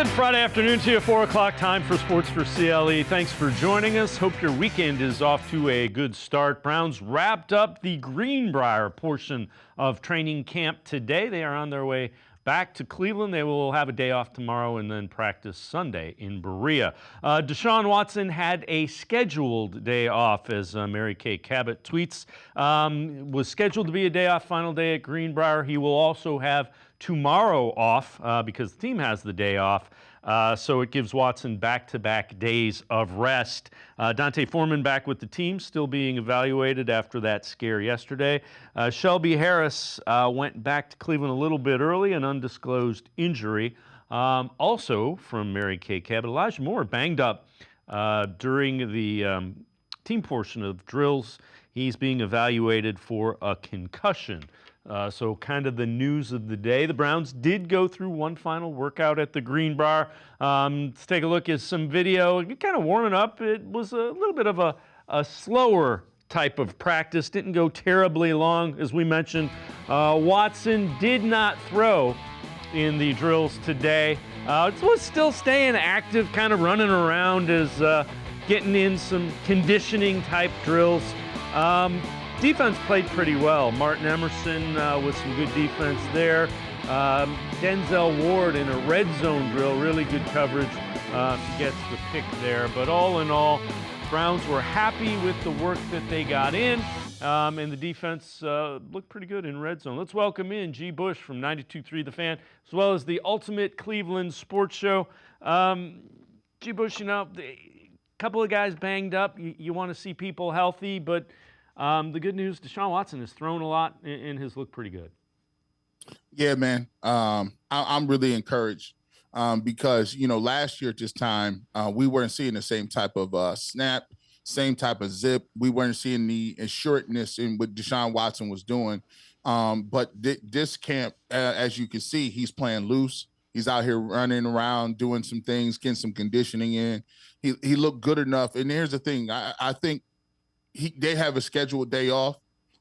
Good Friday afternoon to you, 4 o'clock time for Sports4CLE. Thanks for joining us. Hope your weekend is off to a good start. Browns wrapped up the Greenbrier portion of training camp today. They are on their way back to Cleveland. They will have a day off tomorrow and then practice Sunday in Berea. Deshaun Watson had a scheduled day off, as Mary Kay Cabot tweets. Was scheduled to be a day off, final day at Greenbrier. He will also have tomorrow off because the team has the day off. So it gives Watson back-to-back days of rest. Dante Foreman back with the team, still being evaluated after that scare yesterday. Shelby Harris went back to Cleveland a little bit early, an undisclosed injury. Also from Mary Kay Cabot, Elijah Moore banged up during the team portion of drills. He's being evaluated for a concussion. So kind of the news of the day. The Browns did go through one final workout at the Greenbrier. Let's take a look at some video. Kind of warming up. It was a little bit of a slower type of practice. Didn't go terribly long, as we mentioned. Watson did not throw in the drills today. Was still staying active, kind of running around, as getting in some conditioning type drills. Defense played pretty well. Martin Emerson with some good defense there. Denzel Ward in a red zone drill, really good coverage, gets the pick there. But all in all, Browns were happy with the work that they got in, and the defense looked pretty good in red zone. Let's welcome in G. Bush from 92.3 The Fan, as well as the Ultimate Cleveland Sports Show. G. Bush, you know, a couple of guys banged up. You want to see people healthy, but the good news, Deshaun Watson has thrown a lot and has looked pretty good. Yeah, man. I'm really encouraged because, you know, last year at this time, we weren't seeing the same type of snap, same type of zip. We weren't seeing the assuredness in what Deshaun Watson was doing. But this camp, as you can see, he's playing loose. He's out here running around, doing some things, getting some conditioning in. He looked good enough. And here's the thing. I think they have a scheduled day off,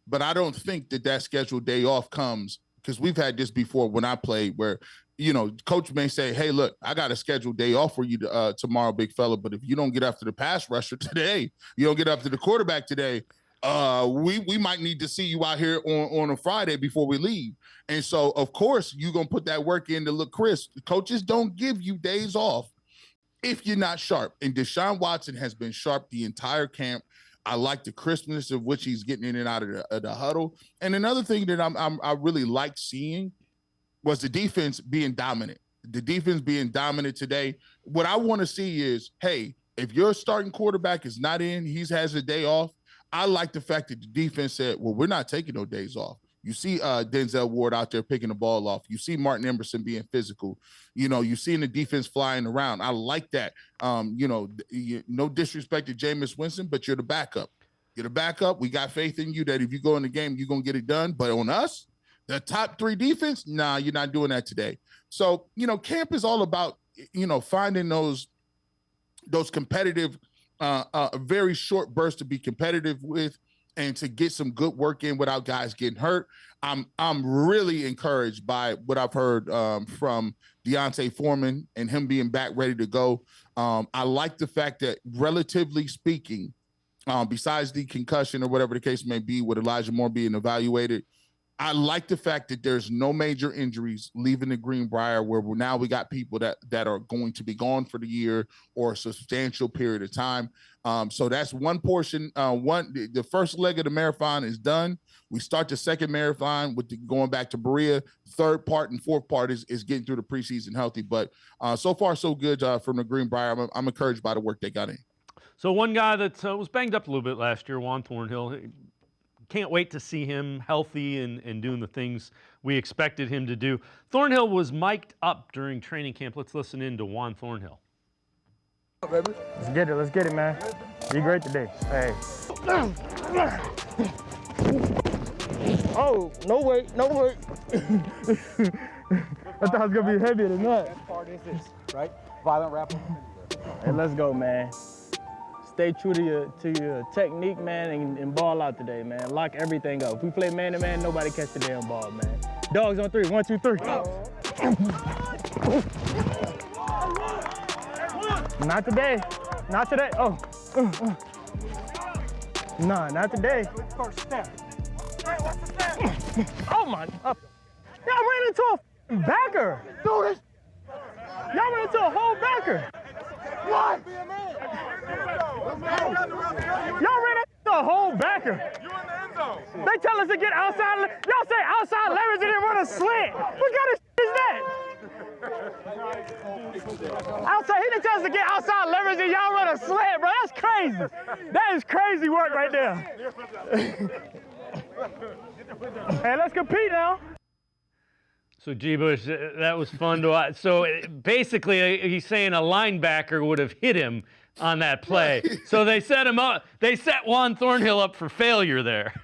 but I don't think that scheduled day off comes, because we've had this before when I played, where, you know, coach may say, hey, look, I got a scheduled day off for you tomorrow, big fella, but if you don't get after the pass rusher today, you don't get after the quarterback today, we might need to see you out here on a Friday before we leave. And so, of course, you're going to put that work in to look crisp. Coaches don't give you days off if you're not sharp. And Deshaun Watson has been sharp the entire camp. I like the crispness of which he's getting in and out of the huddle. And another thing that I really like seeing was the defense being dominant. The defense being dominant today. What I want to see is, hey, if your starting quarterback is not in, he has a day off. I like the fact that the defense said, well, we're not taking no days off. You see Denzel Ward out there picking the ball off. You see Martin Emerson being physical. You know, you seeing the defense flying around. I like that. You know, no disrespect to Jameis Winston, but you're the backup. You're the backup. We got faith in you that if you go in the game, you're going to get it done. But on us, the top three defense, nah, you're not doing that today. So, you know, camp is all about, you know, finding those competitive, very short bursts to be competitive with, and to get some good work in without guys getting hurt. I'm really encouraged by what I've heard from Dante Foreman and him being back ready to go. I like the fact that, relatively speaking, besides the concussion or whatever the case may be with Elijah Moore being evaluated, I like the fact that there's no major injuries leaving the Greenbrier, where now we got people that are going to be gone for the year or a substantial period of time. So that's one portion. The first leg of the marathon is done. We start the second marathon with going back to Berea. Third part and fourth part is getting through the preseason healthy. But so far, so good from the Greenbrier. I'm encouraged by the work they got in. So one guy that was banged up a little bit last year, Juan Thornhill, can't wait to see him healthy and doing the things we expected him to do. Thornhill was mic'd up during training camp. Let's listen in to Juan Thornhill. Let's get it, man. Be great today. Hey. Oh, no way. I thought it was gonna be heavier than that. Best part is this, right? Violent rap. Hey, let's go, man. Stay true to your technique, man, and ball out today, man. Lock everything up. If we play man-to-man, nobody catch the damn ball, man. Dogs on three. 1, 2, 3. Not today. Not today. Oh. Nah, not today. First step. Oh my. Y'all ran into a backer. Do this. Y'all ran into a whole backer. What? Y'all ran into a whole backer. You in the end zone. They tell us to get outside. Y'all say outside leverage and then run a slant. What kind of shit is that? Outside, he didn't tell us to get outside leverage and y'all run a slant, bro. That's crazy. That is crazy work right there. Hey, let's compete now. So, G. Bush, that was fun to watch. So, basically, he's saying a linebacker would have hit him on that play. So, they set him up. They set Juan Thornhill up for failure there.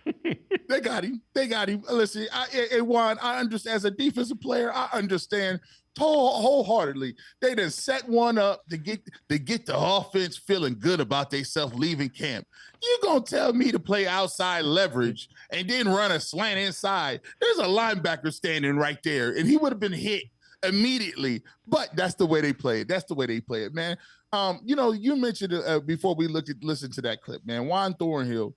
They got him. Listen, Juan, I understand as a defensive player, I understand wholeheartedly. They done set one up to get the offense feeling good about themselves leaving camp. You gonna tell me to play outside leverage and then run a slant inside? There's a linebacker standing right there, and he would have been hit immediately. But that's the way they play it. That's the way they play it, man. You mentioned before we listened to that clip, man. Juan Thornhill,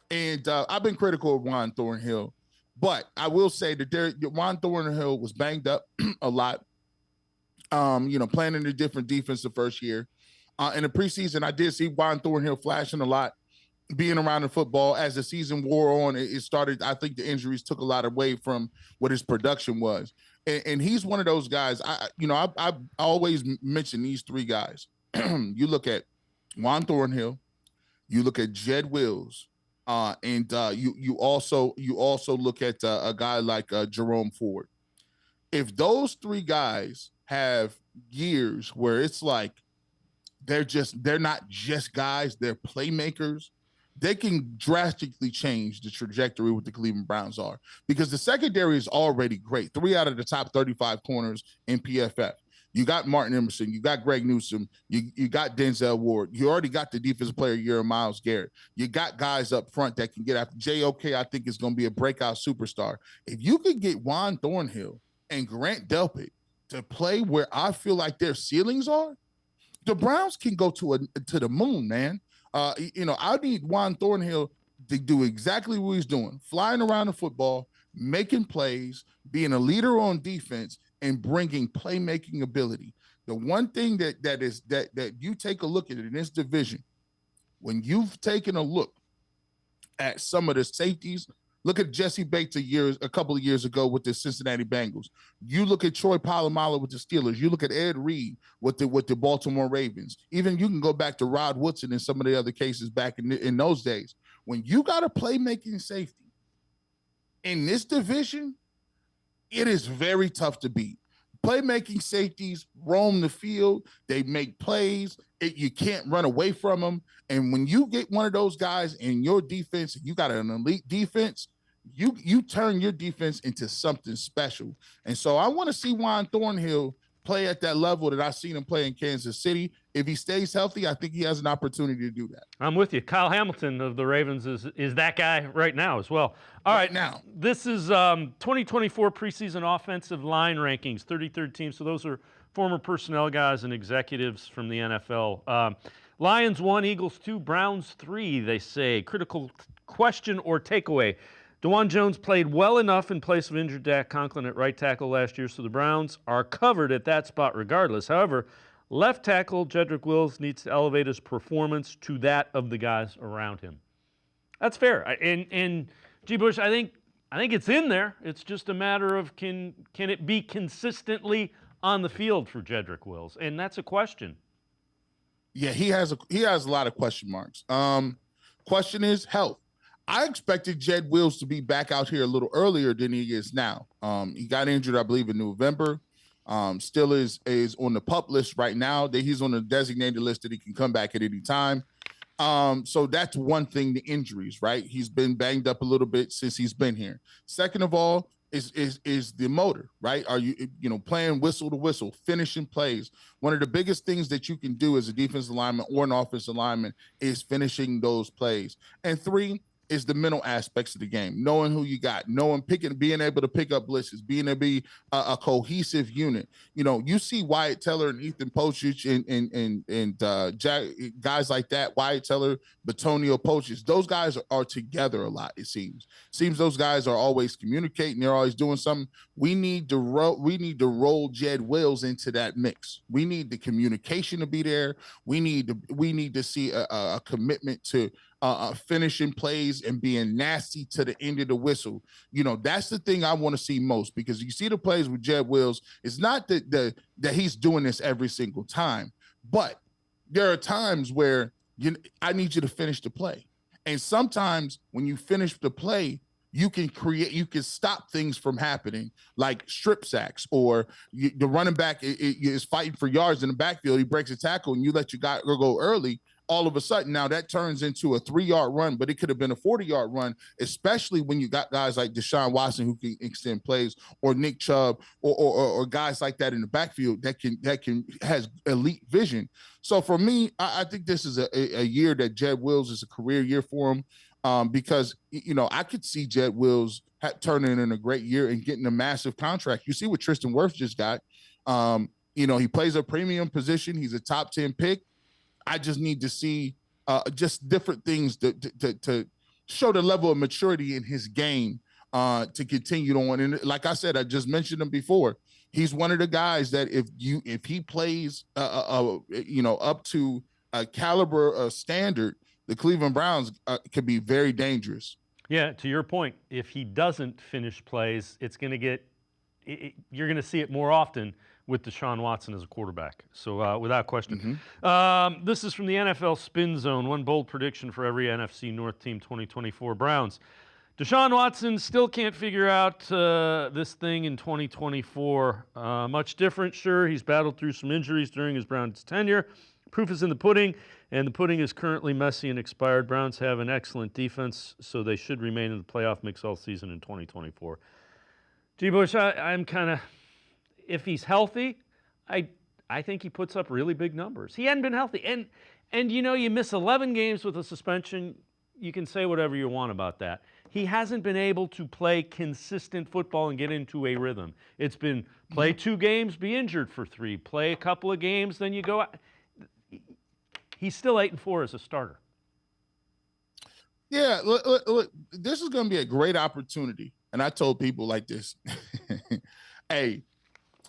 and I've been critical of Juan Thornhill, but I will say that Juan Thornhill was banged up a lot. Playing in a different defense the first year. In the preseason, I did see Juan Thornhill flashing a lot, being around the football. As the season wore on, it started, I think the injuries took a lot away from what his production was. And he's one of those guys. I always mention these three guys. You look at Juan Thornhill, you look at Jed Wills, and you also look at a guy like Jerome Ford. If those three guys have years where it's like they're not just guys, they're playmakers, they can drastically change the trajectory what the Cleveland Browns are, because the secondary is already great. 3 out of the top 35 corners in PFF. You got Martin Emerson, you got Greg Newsome, you got Denzel Ward, you already got the defensive player of the year, Myles Garrett. You got guys up front that can get after. JOK, I think, is going to be a breakout superstar. If you could get Juan Thornhill and Grant Delpit to play where I feel like their ceilings are, the Browns can go to the moon, man. I need Juan Thornhill to do exactly what he's doing, flying around the football, making plays, being a leader on defense, and bringing playmaking ability. The one thing that you take a look at in this division, when you've taken a look at some of the safeties, look at Jesse Bates a couple of years ago with the Cincinnati Bengals. You look at Troy Polamalu with the Steelers. You look at Ed Reed with the Baltimore Ravens. Even you can go back to Rod Woodson and some of the other cases back in those days. When you got a playmaking safety in this division, it is very tough to beat. Playmaking safeties roam the field. They make plays. You can't run away from them. And when you get one of those guys in your defense, you got an elite defense, you turn your defense into something special. And so I want to see Juan Thornhill play at that level that I've seen him play in Kansas City. If he stays healthy, I think he has an opportunity to do that. I'm with you. Kyle Hamilton of the Ravens is that guy right now as well. All right, now this is 2024 preseason offensive line rankings, 33rd team. So those are former personnel guys and executives from the NFL. Lions 1, Eagles 2, Browns 3, they say. Critical question or takeaway. DeJuan Jones played well enough in place of injured Dak Conklin at right tackle last year, so the Browns are covered at that spot regardless. However, left tackle Jedrick Wills needs to elevate his performance to that of the guys around him. That's fair. And G. Bush, I think it's in there. It's just a matter of can it be consistently on the field for Jedrick Wills, and that's a question. Yeah, he has a lot of question marks. Question is health. I expected Jed Wills to be back out here a little earlier than he is now. He got injured, I believe, in November. Still is on the PUP list right now. That he's on the designated list that he can come back at any time. So that's one thing, the injuries, right? He's been banged up a little bit since he's been here. Second of all, is the motor, right? Are you playing whistle to whistle, finishing plays? One of the biggest things that you can do as a defensive lineman or an offensive lineman is finishing those plays. And 3, is the mental aspects of the game, knowing who you got, being able to pick up blitzes, being able to be a cohesive unit. You know, you see Wyatt Teller and Ethan Pochich and guys like that, Wyatt Teller, Batonio Pochich, those guys are together a lot, it seems. Seems those guys are always communicating, they're always doing something. We need to roll Jed Wills into that mix. We need the communication to be there. We need to see a commitment to finishing plays and being nasty to the end of the whistle. You know, that's the thing I want to see most, because you see the plays with Jed Wills. It's not that he's doing this every single time, but there are times where I need you to finish the play. And sometimes when you finish the play, you can stop things from happening, like strip sacks, or the running back is fighting for yards in the backfield. He breaks a tackle and you let your guy go early. All of a sudden, now that turns into a 3-yard run, but it could have been a 40-yard run, especially when you got guys like Deshaun Watson who can extend plays, or Nick Chubb, or guys like that in the backfield that has elite vision. So for me, I think this is a year that Jed Wills is a career year for him, because, you know, I could see Jed Wills turning in a great year and getting a massive contract. You see what Tristan Wirfs just got. You know, he plays a premium position. He's a top 10 pick. I just need to see just different things to show the level of maturity in his game to continue on. And like I said, I just mentioned him before. He's one of the guys that if he plays, you know, up to a caliber standard, the Cleveland Browns could be very dangerous. Yeah, to your point, if he doesn't finish plays, it's going to get you're going to see it more often with Deshaun Watson as a quarterback. So without question. This is from the NFL Spin Zone. One bold prediction for every NFC North team 2024 Browns. Deshaun Watson still can't figure out this thing in 2024. Much different, sure. He's battled through some injuries during his Browns tenure. Proof is in the pudding, and the pudding is currently messy and expired. Browns have an excellent defense, so they should remain in the playoff mix all season in 2024. G. Bush, I'm kind of... If he's healthy, I think he puts up really big numbers. He hadn't been healthy. And you know, you miss 11 games with a suspension, you can say whatever you want about that. He hasn't been able to play consistent football and get into a rhythm. It's been play 2 games, be injured for 3. Play a couple of games, then you go out. He's still 8-4 as a starter. Yeah, look, this is going to be a great opportunity. And I told people like this, hey,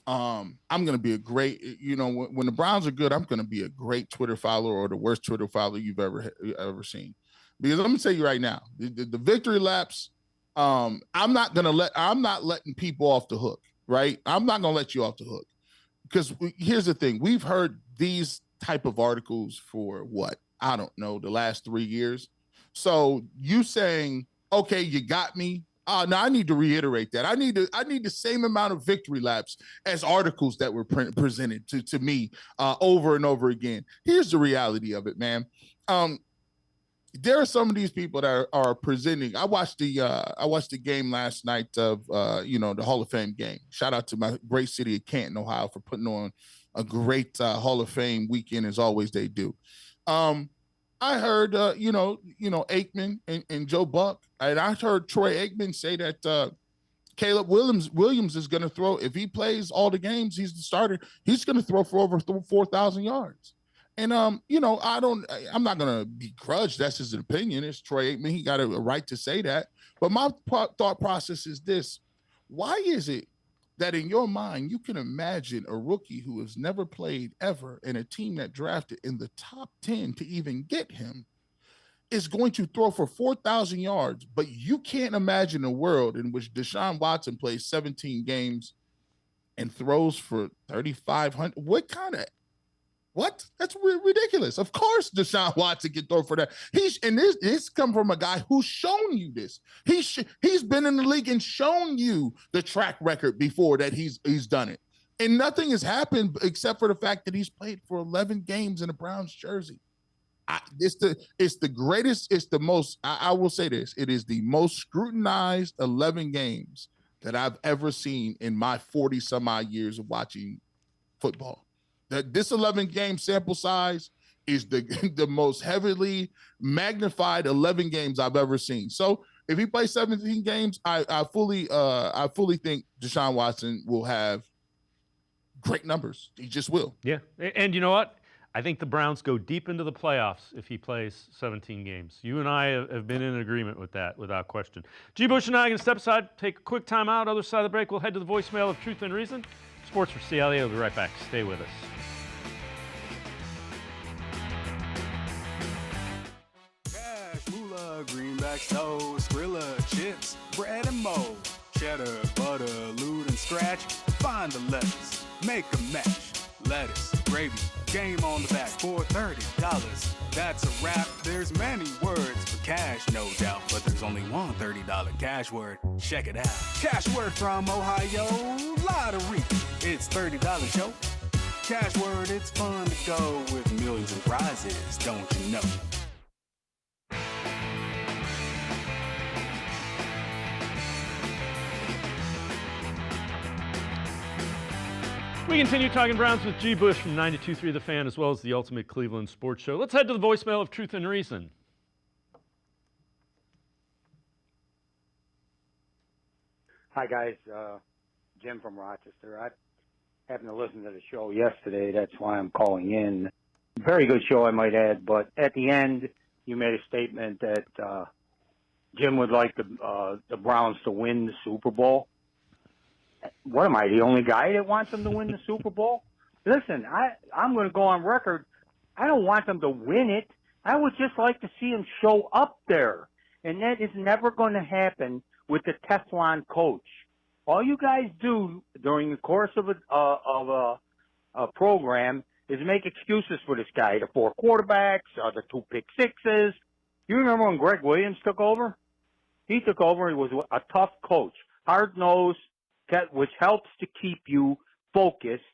I'm going to be a great, you know, when the Browns are good, I'm going to be a great Twitter follower, or the worst Twitter follower you've ever seen. Because I'm going to tell you right now, the victory laps, I'm not letting people off the hook, right? I'm not going to let you off the hook. Because here's the thing. We've heard these type of articles for what? I don't know, the last 3 years. So you saying, okay, you got me. No, I need to reiterate that. I need the same amount of victory laps as articles that were presented to me over and over again. Here's the reality of it, man. There are some of these people that are presenting. I watched the game last night of you know, the Hall of Fame game. Shout out to my great city of Canton, Ohio, for putting on a great Hall of Fame weekend, as always they do. I heard, you know, Aikman and Joe Buck, and I heard Troy Aikman say that Caleb Williams is going to throw, if he plays all the games, he's the starter, he's going to throw for over 4,000 yards. And, you know, I'm not going to begrudge, that's his opinion. It's Troy Aikman. He got a right to say that. But my thought process is this: why is it that in your mind, you can imagine a rookie who has never played ever in a team that drafted in the top 10 to even get him is going to throw for 4,000 yards, but you can't imagine a world in which Deshaun Watson plays 17 games and throws for 3,500? What? That's ridiculous. Of course, Deshaun Watson can throw for that. This come from a guy who's shown you this. He's been in the league and shown you the track record before that he's done it. And nothing has happened except for the fact that he's played for 11 games in a Browns jersey. It's the greatest. It's the most. I will say this: it is the most scrutinized 11 games that I've ever seen in my 40 some odd years of watching football. That this 11 game sample size is the the most heavily magnified 11 games I've ever seen. So if he plays 17 games, I fully think Deshaun Watson will have great numbers. He just will. Yeah, and you know what? I think the Browns go deep into the playoffs if he plays 17 games. You and I have been in agreement with that without question. G. Bush and I are going to step aside, take a quick time out. Other side of the break, we'll head to the voicemail of Truth and Reason. Sports for CLE. We'll be right back. Stay with us. Moolah, greenback, snow, Skrilla, chips, bread and mold, cheddar, butter, lewd and scratch. Find the letters, make a match. Lettuce, gravy, game on the back for $30. That's a wrap. There's many words for cash, no doubt, but there's only one $30 cash word. Check it out. Cash word from Ohio, lottery. It's $30, yo. Cash word, it's fun to go with millions in prizes, don't you know? We continue talking Browns with G. Bush from 92.3 The Fan, as well as the Ultimate Cleveland Sports Show. Let's head to the voicemail of Truth and Reason. Hi, guys. Jim from Rochester. I happened to listen to the show yesterday. That's why I'm calling in. Very good show, I might add. But at the end, you made a statement that Jim would like the Browns to win the Super Bowl. What am I, the only guy that wants them to win the Super Bowl? Listen, I'm going to go on record. I don't want them to win it. I would just like to see them show up there. And that is never going to happen with the Teflon coach. All you guys do during the course of a program is make excuses for this guy. The 4 quarterbacks, the 2 pick sixes. You remember when Greg Williams took over? He took over. He was a tough coach, hard-nosed, which helps to keep you focused.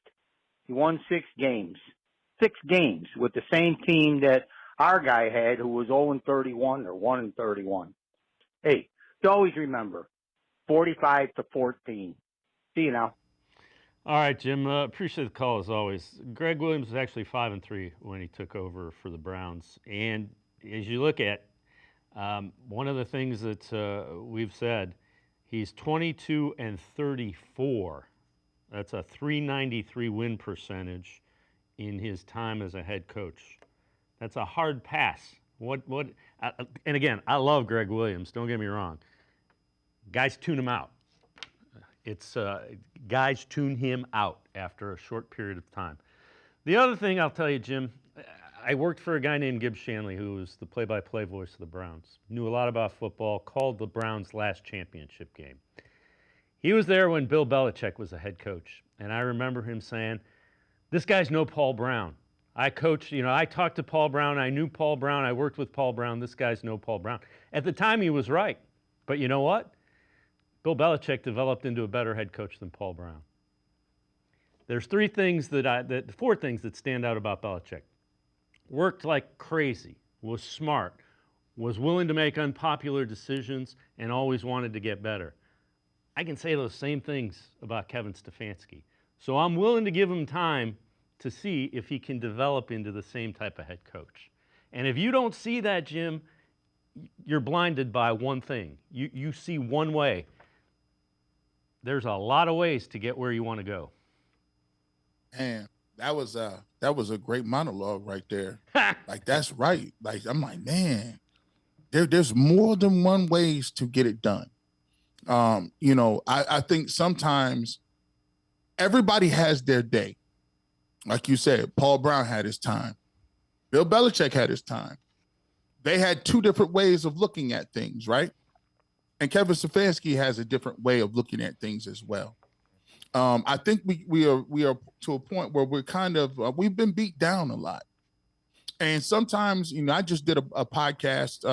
He won 6 games. 6 games with the same team that our guy had, who was 0-31 or 1-31. Hey, you always remember, 45-14. See you now. All right, Jim. Appreciate the call as always. Greg Williams was actually 5-3 when he took over for the Browns. And as you look at one of the things that we've said, he's 22-34. That's a .393 win percentage in his time as a head coach. That's a hard pass. And again, I love Greg Williams. Don't get me wrong. Guys tune him out. Guys tune him out after a short period of time. The other thing I'll tell you, Jim, I worked for a guy named Gibb Shanley, who was the play-by-play voice of the Browns. Knew a lot about football, called the Browns' last championship game. He was there when Bill Belichick was the head coach, and I remember him saying, "This guy's no Paul Brown. I coached, I talked to Paul Brown, I knew Paul Brown, I worked with Paul Brown. This guy's no Paul Brown." At the time, he was right. But you know what? Bill Belichick developed into a better head coach than Paul Brown. There's 4 things that stand out about Belichick. Worked like crazy, was smart, was willing to make unpopular decisions, and always wanted to get better. I can say those same things about Kevin Stefanski. So I'm willing to give him time to see if he can develop into the same type of head coach. And if you don't see that, Jim, you're blinded by one thing. You see one way. There's a lot of ways to get where you want to go. And that was a great monologue right there. Like, that's right. Like, I'm like, man, there's more than one ways to get it done. I think sometimes everybody has their day. Like you said, Paul Brown had his time. Bill Belichick had his time. They had 2 different ways of looking at things, right? And Kevin Stefanski has a different way of looking at things as well. I think we are to a point where we're kind of we've been beat down a lot, and sometimes I just did a podcast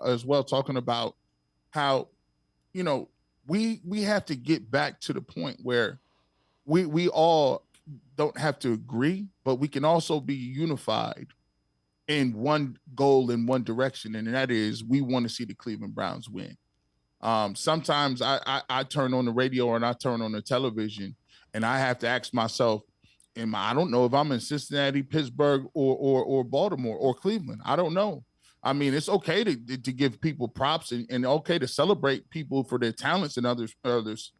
as well talking about how we have to get back to the point where we all don't have to agree, but we can also be unified in one goal in one direction, and that is we want to see the Cleveland Browns win. Sometimes I turn on the radio and I turn on the television and I have to ask myself, I don't know if I'm in Cincinnati, Pittsburgh, or Baltimore or Cleveland. I don't know. I mean, it's okay to give people props and okay to celebrate people for their talents in other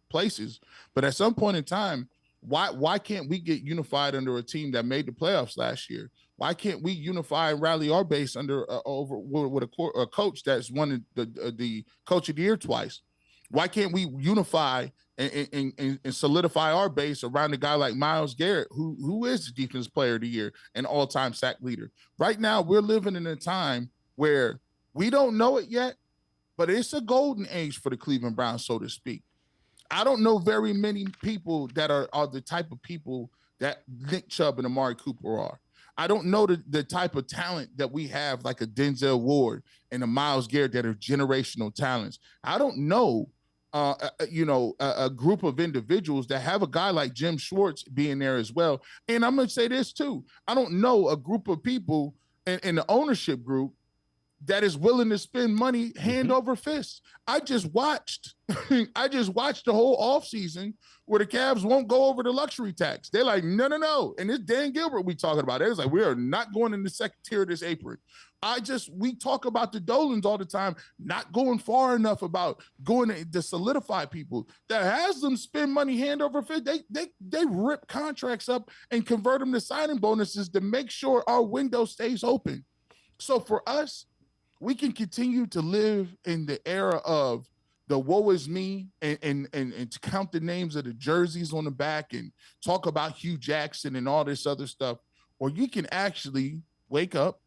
places. But at some point in time, why can't we get unified under a team that made the playoffs last year? Why can't we unify and rally our base under over with a coach that's won the coach of the year twice? Why can't we unify and solidify our base around a guy like Myles Garrett, who is the defense player of the year and all-time sack leader? Right now, we're living in a time where we don't know it yet, but it's a golden age for the Cleveland Browns, so to speak. I don't know very many people that are the type of people that Nick Chubb and Amari Cooper are. I don't know the type of talent that we have, like a Denzel Ward and a Myles Garrett, that are generational talents. I don't know, a group of individuals that have a guy like Jim Schwartz being there as well. And I'm going to say this too. I don't know a group of people in the ownership group that is willing to spend money hand over fist. I just watched the whole offseason where the Cavs won't go over the luxury tax. They're like, no. And it's Dan Gilbert we talking about. It's like, we are not going in the second tier of this apron. We talk about the Dolans all the time, not going far enough about going to solidify people. That has them spend money hand over fist. They rip contracts up and convert them to signing bonuses to make sure our window stays open. So for us, we can continue to live in the era of the woe is me and to count the names of the jerseys on the back and talk about Hugh Jackson and all this other stuff. Or you can actually wake up,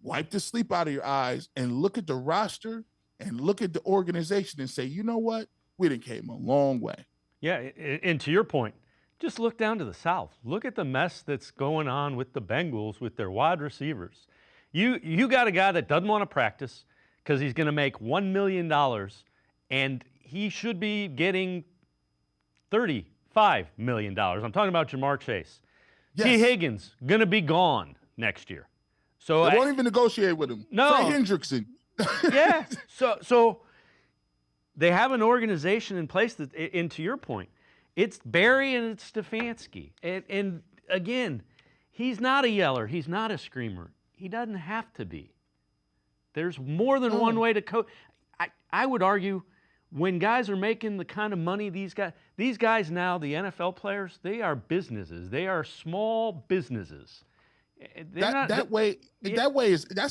wipe the sleep out of your eyes, and look at the roster and look at the organization and say, you know what? We done came a long way. Yeah, and to your point, just look down to the South. Look at the mess that's going on with the Bengals with their wide receivers. You got a guy that doesn't want to practice because he's going to make $1 million, and he should be getting $35 million. I'm talking about Jamar Chase. Yes. T. Higgins going to be gone next year. So they won't even negotiate with him. No. Trey Hendrickson. Yeah. So they have an organization in place that, and to your point, it's Barry and it's Stefanski. And again, he's not a yeller. He's not a screamer. He doesn't have to be. There's more than one way to coach. I would argue when guys are making the kind of money these guys now, the NFL players, they are businesses. They are small businesses. That's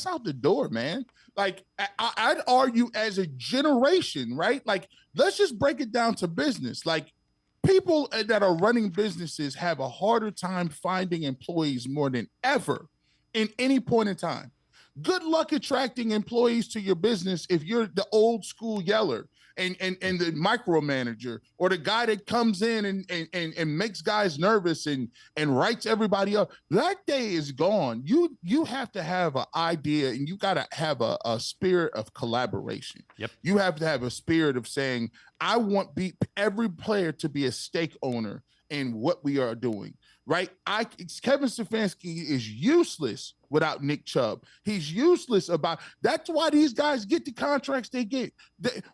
out the door, man. Like I'd argue as a generation, right? Like, let's just break it down to business. Like, people that are running businesses have a harder time finding employees more than ever in any point in time. Good luck attracting employees to your business if you're the old school yeller and the micromanager, or the guy that comes in and makes guys nervous and writes everybody up. That day is gone. You have to have an idea, and you got to have a spirit of collaboration. Yep. You have to have a spirit of saying, I want every player to be a stake owner in what we are doing. Right? Kevin Stefanski is useless without Nick Chubb. He's useless that's why these guys get the contracts they get.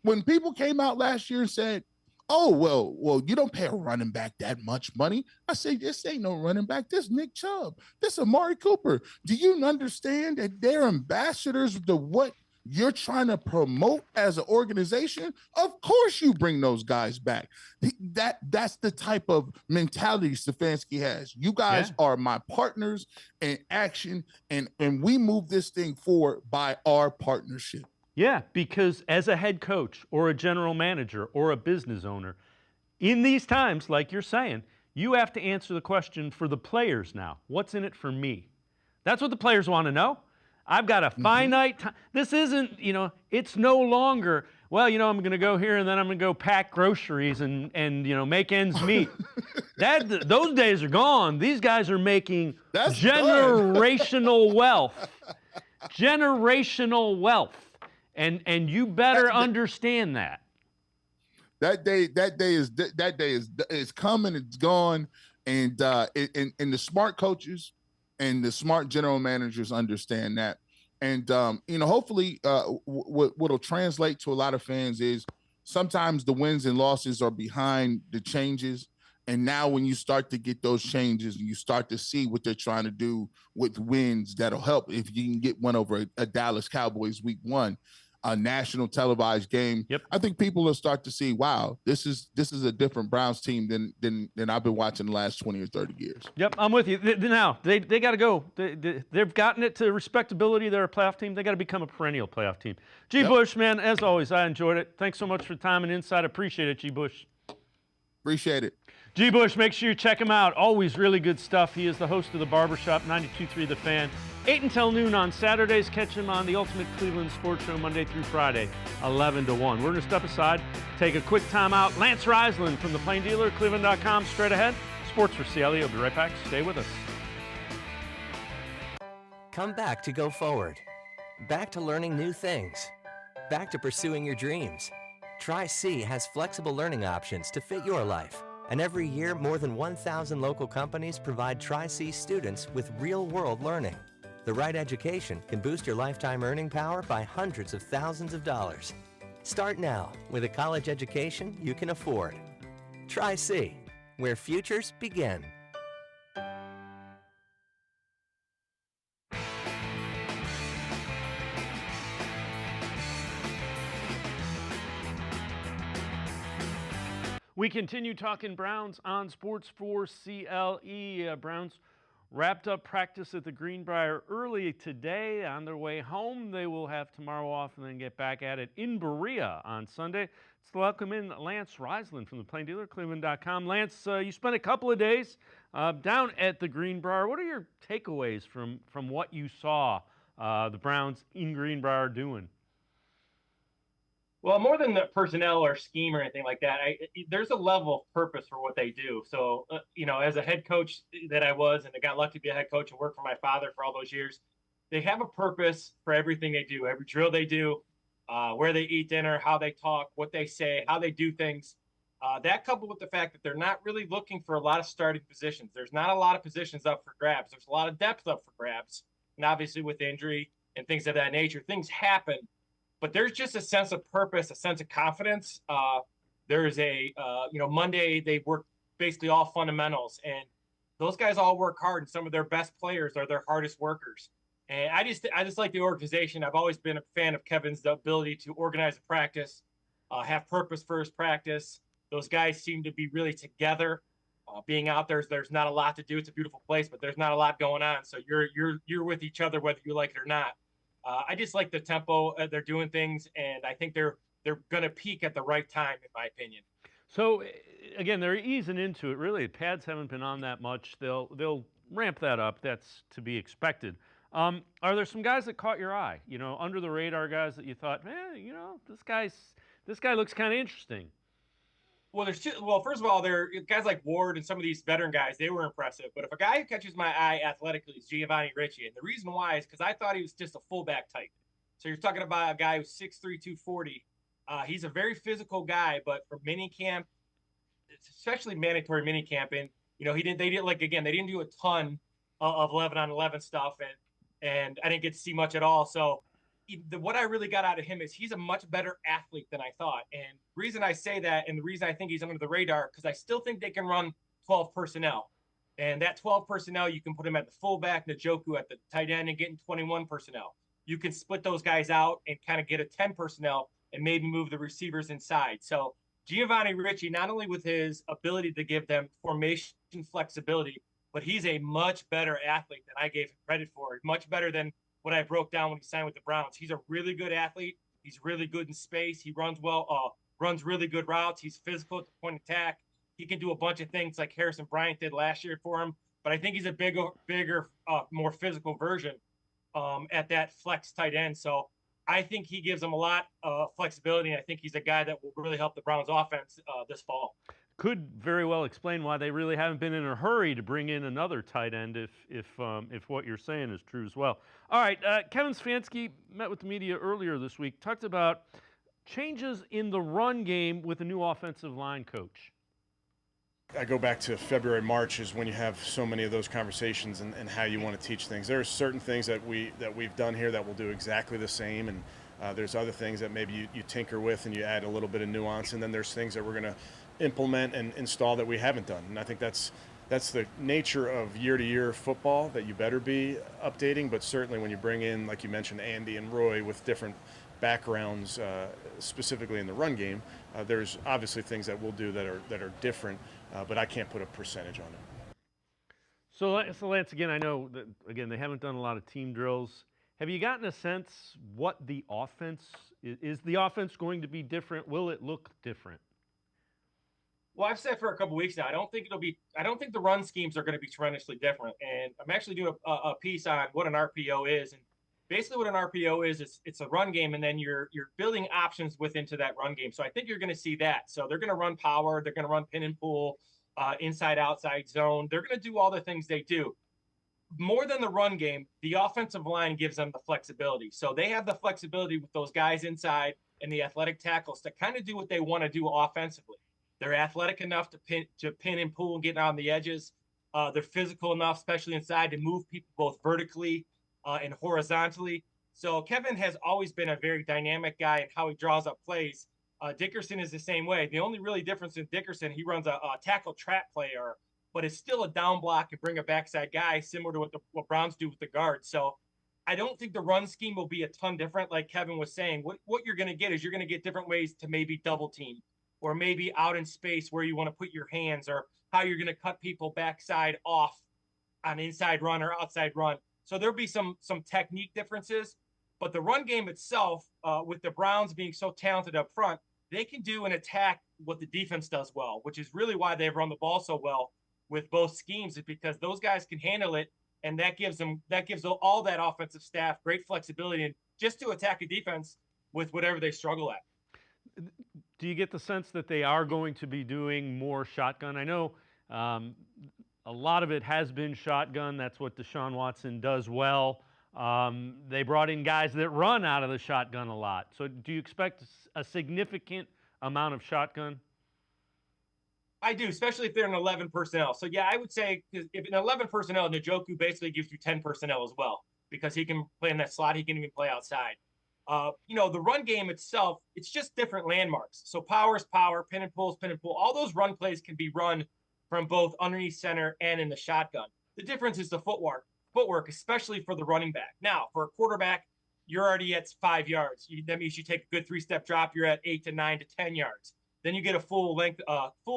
When people came out last year and said, oh, well, you don't pay a running back that much money. I say, this ain't no running back. This Nick Chubb. This Amari Cooper. Do you understand that they're ambassadors to what you're trying to promote as an organization? Of course you bring those guys back. That's the type of mentality Stefanski has. You guys are my partners in action, and we move this thing forward by our partnership. Yeah, because as a head coach or a general manager or a business owner, in these times, like you're saying, you have to answer the question for the players now. What's in it for me? That's what the players want to know. I've got a finite time. This isn't, it's no longer, well, I'm going to go here and then I'm going to go pack groceries and make ends meet. Those days are gone. These guys are making generational wealth. Generational wealth. And you better understand that. That day is coming. It's gone. And the smart coaches and the smart general managers understand that. And, hopefully what'll translate to a lot of fans is sometimes the wins and losses are behind the changes. And now when you start to get those changes and you start to see what they're trying to do with wins, that'll help. If you can get one over a Dallas Cowboys week 1, a national televised game, Yep. I think people will start to see, wow, this is a different Browns team than I've been watching the last 20 or 30 years. Yep, I'm with you. Now, they got to go. They've gotten it to respectability. They're a playoff team. They got to become a perennial playoff team. G. Yep. Bush, man, as always, I enjoyed it. Thanks so much for time and insight. Appreciate it, G. Bush. Appreciate it. G. Bush, make sure you check him out. Always really good stuff. He is the host of the Barbershop, 92.3 The Fan. 8 until noon on Saturdays. Catch him on the Ultimate Cleveland Sports Show Monday through Friday, 11 to 1. We're going to step aside, take a quick timeout. Lance Reisland from the Plain Dealer, cleveland.com, straight ahead. Sports4CLE. I'll be right back. Stay with us. Come back to go forward. Back to learning new things. Back to pursuing your dreams. Tri-C has flexible learning options to fit your life. And every year, more than 1,000 local companies provide Tri-C students with real-world learning. The right education can boost your lifetime earning power by hundreds of thousands of dollars. Start now with a college education you can afford. Tri-C, where futures begin. We continue talking Browns on Sports4CLE. Browns wrapped up practice at the Greenbrier early today. On their way home, they will have tomorrow off and then get back at it in Berea on Sunday. Let's welcome in Lance Reisland from the Plain Dealer, cleveland.com. Lance, you spent a couple of days down at the Greenbrier. What are your takeaways from what you saw the Browns in Greenbrier doing? Well, more than the personnel or scheme or anything like that, there's a level of purpose for what they do. So, as a head coach that I was, and I got lucky to be a head coach and work for my father for all those years, they have a purpose for everything they do, every drill they do, where they eat dinner, how they talk, what they say, how they do things. That coupled with the fact that they're not really looking for a lot of starting positions. There's not a lot of positions up for grabs. There's a lot of depth up for grabs. And obviously with injury and things of that nature, things happen. But there's just a sense of purpose, a sense of confidence. There's Monday they work basically all fundamentals, and those guys all work hard. And some of their best players are their hardest workers. And I just like the organization. I've always been a fan of Kevin's ability to organize a practice, have purpose for his practice. Those guys seem to be really together. Being out there's not a lot to do. It's a beautiful place, but there's not a lot going on. So you're with each other whether you like it or not. I just like the tempo they're doing things, and I think they're going to peak at the right time, in my opinion. So, again, they're easing into it. Really, pads haven't been on that much. They'll ramp that up. That's to be expected. Are there some guys that caught your eye? Under the radar guys that you thought, man, this guy looks kind of interesting. Well, first of all, there are guys like Ward and some of these veteran guys. They were impressive. But if a guy who catches my eye athletically is Giovanni Ricci, and the reason why is because I thought he was just a fullback type. So you're talking about a guy who's 6'3", 240. He's a very physical guy, but for minicamp, especially mandatory minicamping, they didn't do a ton of 11-on-11 stuff, and I didn't get to see much at all. So what I really got out of him is he's a much better athlete than I thought. And the reason I say that, and the reason I think he's under the radar, because I still think they can run 12 personnel. And that 12 personnel, you can put him at the fullback, Njoku at the tight end, and getting 21 personnel. You can split those guys out and kind of get a 10 personnel and maybe move the receivers inside. So Giovanni Ricci, not only with his ability to give them formation flexibility, but he's a much better athlete than I gave him credit for. Much better than what I broke down when he signed with the Browns. He's a really good athlete. He's really good in space. He runs well, runs really good routes. He's physical at the point of attack. He can do a bunch of things like Harrison Bryant did last year for him. But I think he's a bigger, more physical version at that flex tight end. So I think he gives them a lot of flexibility, and I think he's a guy that will really help the Browns offense this fall. Could very well explain why they really haven't been in a hurry to bring in another tight end if what you're saying is true as well. All right, Kevin Stefanski met with the media earlier this week, talked about changes in the run game with a new offensive line coach. I go back to February, March is when you have so many of those conversations and how you want to teach things. There are certain things that we've done here that will do exactly the same, and there's other things that maybe you tinker with and you add a little bit of nuance, and then there's things that we're going to implement and install that we haven't done. And I think that's the nature of year-to-year football, that you better be updating. But certainly when you bring in, like you mentioned, Andy and Roy with different backgrounds, specifically in the run game, there's obviously things that we'll do that are different, but I can't put a percentage on it. So Lance, again, I know that they haven't done a lot of team drills. Have you gotten a sense what the offense is? The offense going to be different? Will it look different? Well, I've said for a couple weeks now, I don't think the run schemes are going to be tremendously different. And I'm actually doing a piece on what an RPO is. And basically what an RPO is it's a run game, and then you're building options into that run game. So I think you're going to see that. So they're going to run power, they're going to run pin and pull, inside, outside zone. They're going to do all the things they do. More than the run game, the offensive line gives them the flexibility. So they have the flexibility with those guys inside and the athletic tackles to kind of do what they want to do offensively. They're athletic enough to pin and pull and get on the edges. They're physical enough, especially inside, to move people both vertically and horizontally. So Kevin has always been a very dynamic guy in how he draws up plays. Dickerson is the same way. The only really difference in Dickerson, he runs a tackle trap player, but it's still a down block and bring a backside guy, similar to what Browns do with the guards. So I don't think the run scheme will be a ton different, like Kevin was saying. What you're going to get is you're going to get different ways to maybe double team, or maybe out in space where you want to put your hands, or how you're going to cut people backside off on inside run or outside run. So there'll be some technique differences, but the run game itself, with the Browns being so talented up front, they can do and attack what the defense does well, which is really why they've run the ball so well with both schemes, is because those guys can handle it, and that gives all that offensive staff great flexibility and just to attack a defense with whatever they struggle at. Do you get the sense that they are going to be doing more shotgun? I know a lot of it has been shotgun. That's what Deshaun Watson does well. They brought in guys that run out of the shotgun a lot. So do you expect a significant amount of shotgun? I do, especially if they're in 11 personnel. So, yeah, I would say if in 11 personnel, Njoku basically gives you 10 personnel as well, because he can play in that slot. He can even play outside. The run game itself, it's just different landmarks. So power is power, pin and pull is pin and pull. All those run plays can be run from both underneath center and in the shotgun. The difference is the footwork, especially for the running back. Now, for a quarterback, you're already at 5 yards. That means you take a good 3-step drop. You're at 8 to 9 to 10 yards. Then you get a full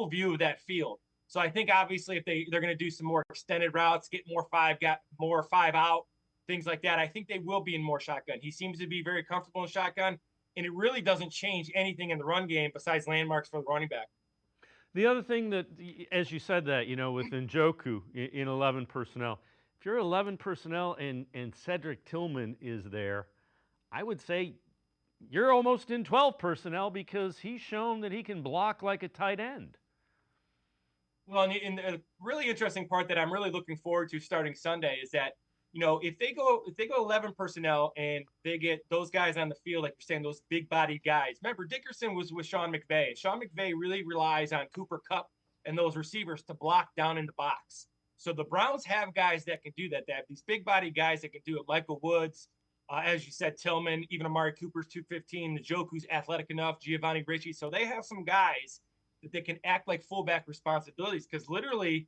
view of that field. So I think obviously if they're going to do some more extended routes, get more five out, things like that, I think they will be in more shotgun. He seems to be very comfortable in shotgun, and it really doesn't change anything in the run game besides landmarks for the running back. The other thing that, as you said that, with Njoku in 11 personnel, if you're 11 personnel and Cedric Tillman is there, I would say you're almost in 12 personnel, because he's shown that he can block like a tight end. Well, and the really interesting part that I'm really looking forward to starting Sunday is that, if they go 11 personnel and they get those guys on the field, like you're saying, those big bodied guys. Remember, Dickerson was with Sean McVay. Sean McVay really relies on Cooper Kupp and those receivers to block down in the box. So the Browns have guys that can do that. They have these big bodied guys that can do it. Michael Woods, as you said, Tillman, even Amari Cooper's 215, Njoku's athletic enough, Giovanni Ricci. So they have some guys that they can act like fullback responsibilities, because literally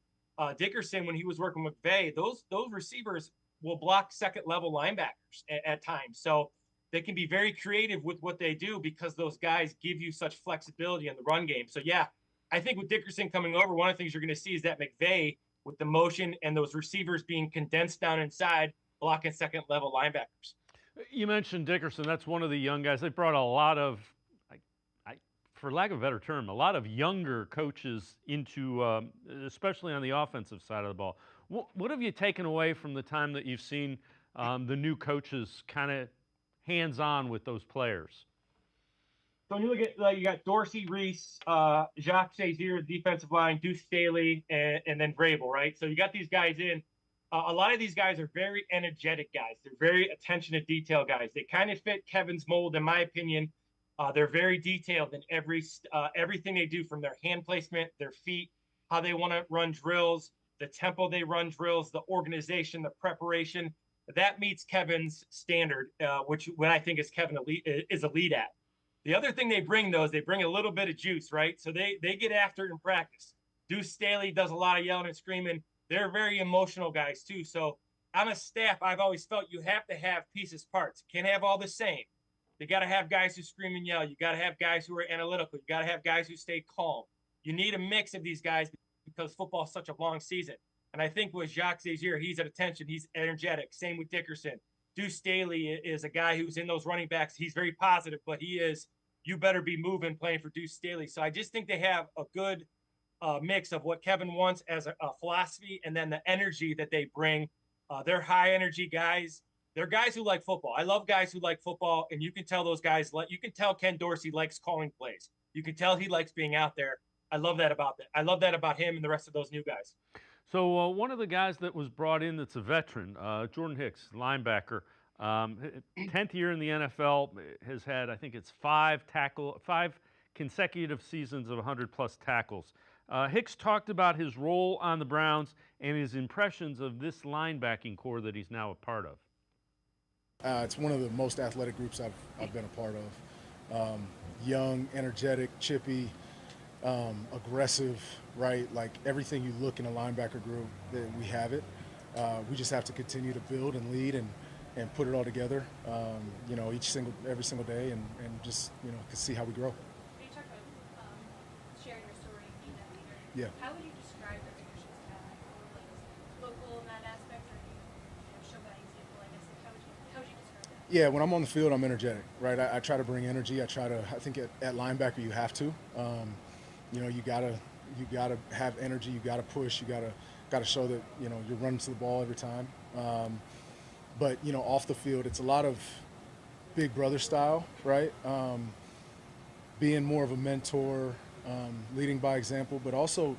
Dickerson, when he was working with McVay, those receivers will block second-level linebackers at times. So they can be very creative with what they do, because those guys give you such flexibility in the run game. So, yeah, I think with Dickerson coming over, one of the things you're going to see is that McVay, with the motion and those receivers being condensed down inside, blocking second-level linebackers. You mentioned Dickerson. That's one of the young guys. They brought a lot of, for lack of a better term, a lot of younger coaches into, especially on the offensive side of the ball. What have you taken away from the time that you've seen the new coaches kind of hands-on with those players? So when you look at, you got Dorsey, Reese, Jacques Chazier, defensive line, Deuce Staley, and then Vrabel, right? So you got these guys in. A lot of these guys are very energetic guys. They're very attention to detail guys. They kind of fit Kevin's mold, in my opinion. They're very detailed in everything they do, from their hand placement, their feet, how they want to run drills, the tempo they run drills, the organization, the preparation. That meets Kevin's standard, which I think is Kevin is a lead at. The other thing they bring, though, is they bring a little bit of juice, right? So they get after it in practice. Deuce Staley does a lot of yelling and screaming. They're very emotional guys, too. So on a staff, I've always felt you have to have pieces, parts. Can't have all the same. You got to have guys who scream and yell. You got to have guys who are analytical. You got to have guys who stay calm. You need a mix of these guys because football is such a long season. And I think with Jacques Zazier, he's at attention. He's energetic. Same with Dickerson. Deuce Staley is a guy who's in those running backs. He's very positive, but he is, you better be moving playing for Deuce Staley. So I just think they have a good mix of what Kevin wants as a philosophy and then the energy that they bring. They're high energy guys. They're guys who like football. I love guys who like football, and you can tell those guys, you can tell Ken Dorsey likes calling plays. You can tell he likes being out there. I love that about that. I love that about him and the rest of those new guys. So one of the guys that was brought in that's a veteran, Jordan Hicks, linebacker, 10th year in the NFL, has had, I think it's 5 consecutive seasons of 100-plus tackles. Hicks talked about his role on the Browns and his impressions of this linebacking core that he's now a part of. It's one of the most athletic groups I've been a part of. Young, energetic, chippy, aggressive, right? Like everything you look in a linebacker group, that we have it. We just have to continue to build and lead and put it all together, every single day and just, to see how we grow. You talk about sharing your story and being that leader. Yeah. How would you describe the leadership style? Like local in that aspect, or do you show by example? I guess how would you describe that? Yeah, when I'm on the field, I'm energetic, right? I try to bring energy. I think at linebacker you have to. You gotta have energy. You gotta push. You gotta show that you're running to the ball every time. But off the field, it's a lot of big brother style, right? Being more of a mentor, leading by example, but also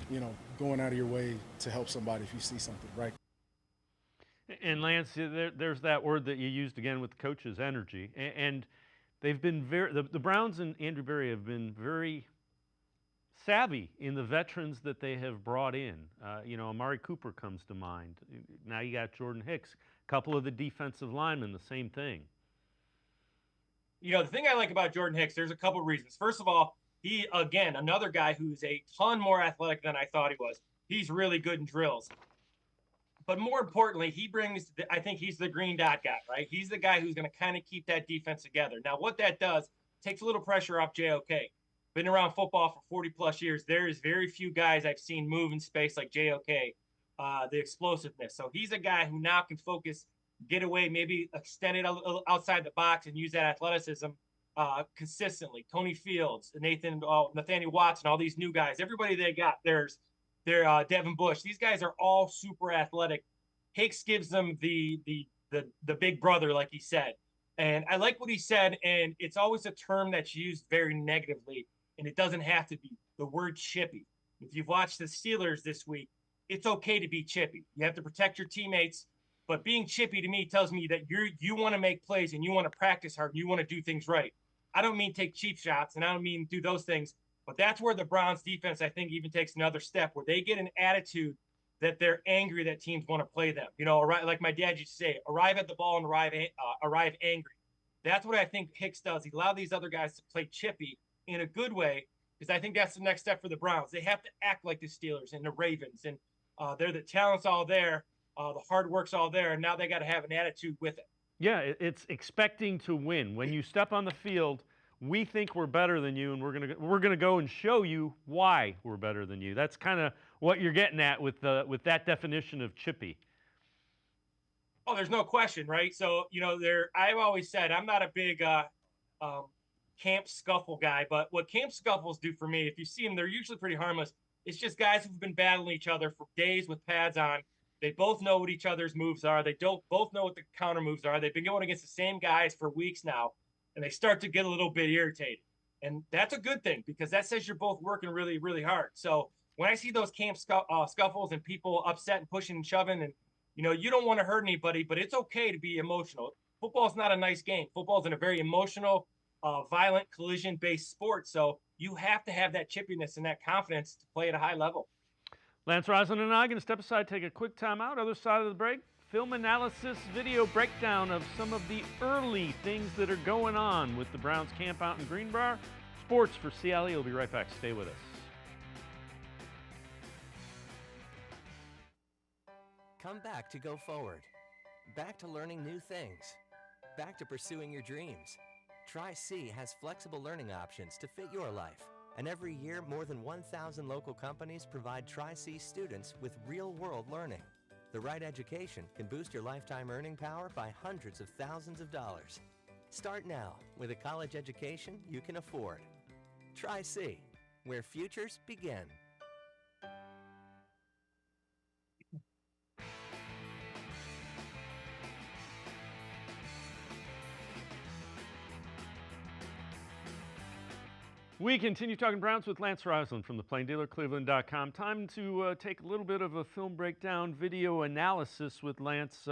going out of your way to help somebody if you see something, right? And Lance, there's that word that you used again with the coaches, energy, and they've been the Browns and Andrew Berry have been very savvy in the veterans that they have brought in. Amari Cooper comes to mind. Now you got Jordan Hicks. A couple of the defensive linemen, the same thing. The thing I like about Jordan Hicks, there's a couple of reasons. First of all, he, again, another guy who's a ton more athletic than I thought he was. He's really good in drills. But more importantly, he brings, I think he's the green dot guy, right? He's the guy who's going to kind of keep that defense together. Now, what that does, takes a little pressure off JOK. Been around football for 40-plus years. There is very few guys I've seen move in space like JOK, the explosiveness. So he's a guy who now can focus, get away, maybe extend it a little outside the box and use that athleticism consistently. Tony Fields, Nathaniel Watson, all these new guys, everybody they got, there's Devin Bush. These guys are all super athletic. Hicks gives them the big brother, like he said. And I like what he said, and it's always a term that's used very negatively, and it doesn't have to be. The word chippy. If you've watched the Steelers this week, it's okay to be chippy. You have to protect your teammates, but being chippy to me tells me that you want to make plays and you want to practice hard and you want to do things right. I don't mean take cheap shots, and I don't mean do those things, but that's where the Browns defense, I think, even takes another step, where they get an attitude that they're angry that teams want to play them. Like my dad used to say, arrive at the ball and arrive angry. That's what I think Hicks does. He allowed these other guys to play chippy in a good way, because I think that's the next step for the Browns. They have to act like the Steelers and the Ravens, and the talent's all there, the hard work's all there, and now they got to have an attitude with it. Yeah, it's expecting to win. When you step on the field, we think we're better than you, and we're gonna go and show you why we're better than you. That's kind of what you're getting at with that definition of chippy. Oh, there's no question, right? So I've always said I'm not a big camp scuffle guy, but what camp scuffles do for me, if you see them, they're usually pretty harmless. It's just guys who've been battling each other for days with pads on. They both know what each other's moves are. They both know what the counter moves are. They've been going against the same guys for weeks now, and they start to get a little bit irritated. And that's a good thing, because that says you're both working really, really hard. So when I see those camp scuffles and people upset and pushing and shoving, and you don't want to hurt anybody, but it's okay to be emotional. Football's not a nice game. Football's in a very emotional, violent, collision-based sport. So you have to have that chippiness and that confidence to play at a high level. Lance Reisland and I are going to step aside, take a quick timeout. Other side of the break, film analysis video breakdown of some of the early things that are going on with the Browns camp out in Greenbrier. Sports for CLE. We'll be right back. Stay with us. Come back to go forward. Back to learning new things. Back to pursuing your dreams. Tri-C has flexible learning options to fit your life. And every year, more than 1,000 local companies provide Tri-C students with real-world learning. The right education can boost your lifetime earning power by hundreds of thousands of dollars. Start now with a college education you can afford. Tri-C, where futures begin. We continue talking Browns with Lance Reisland from the Plain Dealer, cleveland.com. Time to take a little bit of a film breakdown, video analysis with Lance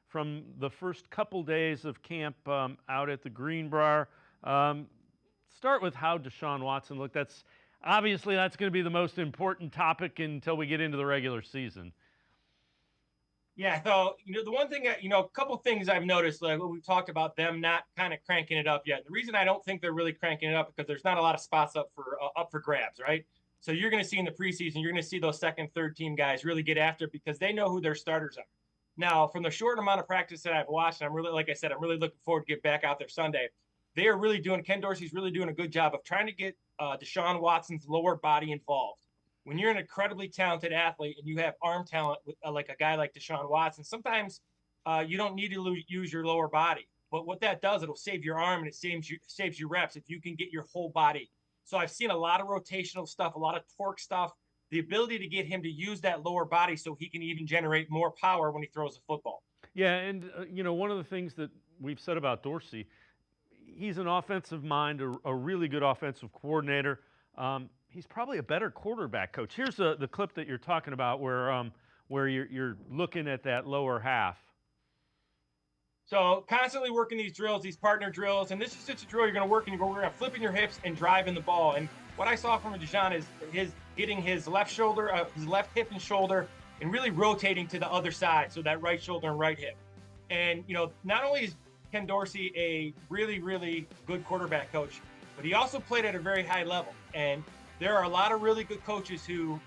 from the first couple days of camp out at the Greenbrier. Start with how Deshaun Watson looked. That's going to be the most important topic until we get into the regular season. Yeah, so, the one thing, a couple things I've noticed, like we've talked about them not kind of cranking it up yet. The reason I don't think they're really cranking it up because there's not a lot of spots up for grabs, right? So you're going to see in the preseason, you're going to see those second, third team guys really get after it because they know who their starters are. Now, from the short amount of practice that I've watched, I'm really looking forward to get back out there Sunday. Ken Dorsey's really doing a good job of trying to get Deshaun Watson's lower body involved. When you're an incredibly talented athlete and you have arm talent with, like a guy like Deshaun Watson, sometimes you don't need to use your lower body. But what that does, it'll save your arm and it saves you reps if you can get your whole body. So I've seen a lot of rotational stuff, a lot of torque stuff, the ability to get him to use that lower body so he can even generate more power when he throws the football. Yeah, and one of the things that we've said about Dorsey, he's an offensive mind, a really good offensive coordinator. He's probably a better quarterback coach. Here's the clip that you're talking about where you're looking at that lower half. So constantly working these drills, these partner drills, and this is just a drill you're going to work and we're going to flipping your hips and driving the ball. And what I saw from Deshaun is getting his left shoulder, his left hip and shoulder, and really rotating to the other side, so that right shoulder and right hip. And not only is Ken Dorsey a really, really good quarterback coach, but he also played at a very high level. And there are a lot of really good coaches who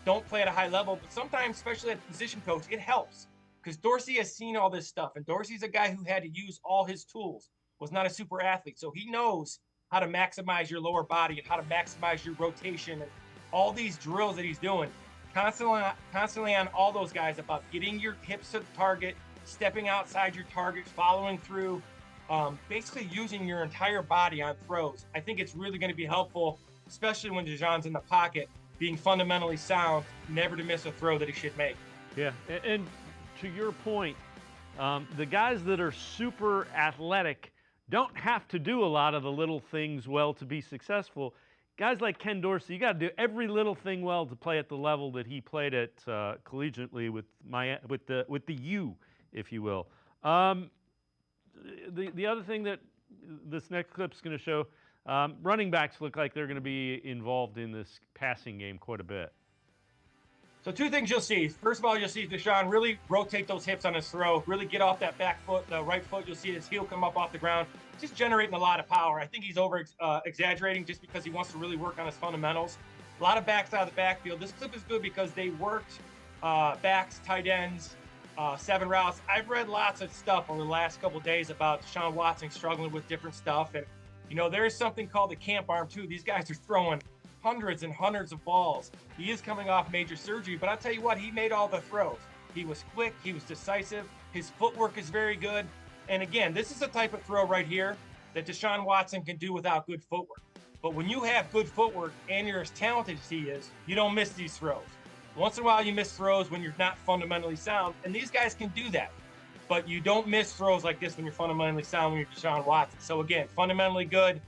don't play at a high level, but sometimes, especially at position coach, it helps because Dorsey has seen all this stuff. And Dorsey's a guy who had to use all his tools, was not a super athlete. So he knows how to maximize your lower body and how to maximize your rotation and all these drills that he's doing constantly on all those guys about getting your hips to the target, stepping outside your target, following through, basically using your entire body on throws. I think it's really going to be helpful, especially when Deshaun's in the pocket, being fundamentally sound, never to miss a throw that he should make. Yeah, and to your point, the guys that are super athletic don't have to do a lot of the little things well to be successful. Guys like Ken Dorsey, you got to do every little thing well to play at the level that he played at collegiately with the U, if you will. The other thing that this next clip is going to show, running backs look like they're going to be involved in this passing game quite a bit. So two things you'll see. First of all, you'll see Deshaun really rotate those hips on his throw, really get off that back foot, the right foot. You'll see his heel come up off the ground, just generating a lot of power. I think he's exaggerating just because he wants to really work on his fundamentals. A lot of backs out of the backfield. This clip is good because they worked backs, tight ends, 7 routes. I've read lots of stuff over the last couple of days about Deshaun Watson struggling with different stuff. And, there is something called the camp arm, too. These guys are throwing hundreds and hundreds of balls. He is coming off major surgery, but I'll tell you what, he made all the throws. He was quick. He was decisive. His footwork is very good. And, again, this is the type of throw right here that Deshaun Watson can do without good footwork. But when you have good footwork and you're as talented as he is, you don't miss these throws. Once in a while, you miss throws when you're not fundamentally sound, and these guys can do that. But you don't miss throws like this when you're fundamentally sound when you're Deshaun Watson. So, again, fundamentally good,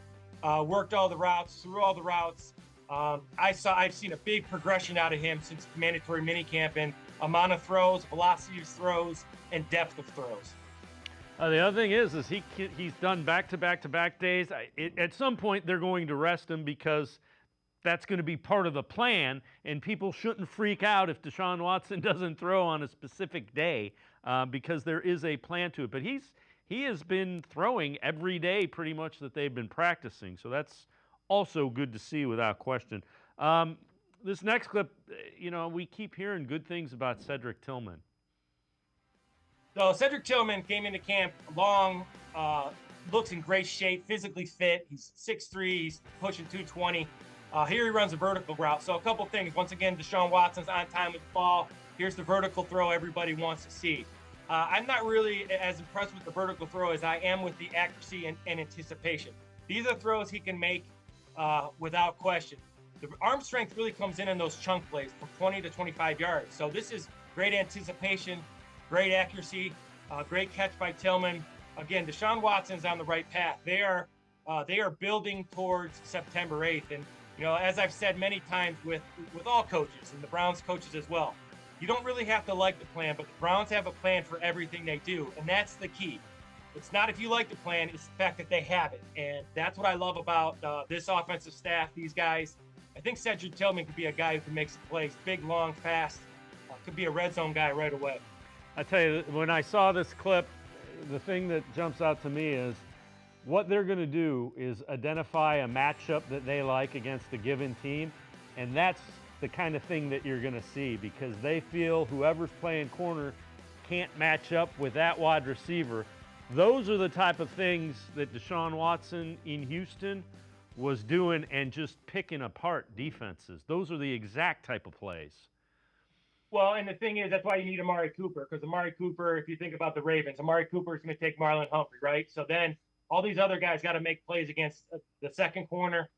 worked all the routes, threw all the routes. I've seen a big progression out of him since mandatory minicamp in amount of throws, velocity of throws, and depth of throws. The other thing is he's done back-to-back days. At some point, they're going to rest him because that's going to be part of the plan, and people shouldn't freak out if Deshaun Watson doesn't throw on a specific day because there is a plan to it. But he has been throwing every day pretty much that they've been practicing, so that's also good to see without question. This next clip, we keep hearing good things about Cedric Tillman. So Cedric Tillman came into camp long, looks in great shape, physically fit. He's 6'3", he's pushing 220. Here he runs a vertical route. So a couple things. Once again, Deshaun Watson's on time with the ball. Here's the vertical throw everybody wants to see. I'm not really as impressed with the vertical throw as I am with the accuracy and anticipation. These are throws he can make without question. The arm strength really comes in those chunk plays from 20 to 25 yards. So this is great anticipation, great accuracy, great catch by Tillman. Again, Deshaun Watson's on the right path. They are building towards September 8th. And, as I've said many times with all coaches and the Browns coaches as well, you don't really have to like the plan, but the Browns have a plan for everything they do. And that's the key. It's not if you like the plan, it's the fact that they have it. And that's what I love about this offensive staff, these guys. I think Cedric Tillman could be a guy who can make some plays, big, long, fast, could be a red zone guy right away. I tell you, when I saw this clip, the thing that jumps out to me is what they're going to do is identify a matchup that they like against a given team, and that's the kind of thing that you're going to see because they feel whoever's playing corner can't match up with that wide receiver. Those are the type of things that Deshaun Watson in Houston was doing and just picking apart defenses. Those are the exact type of plays. Well, and the thing is, that's why you need Amari Cooper, because Amari Cooper, if you think about the Ravens, Amari Cooper is going to take Marlon Humphrey, right? So then all these other guys got to make plays against the second corner,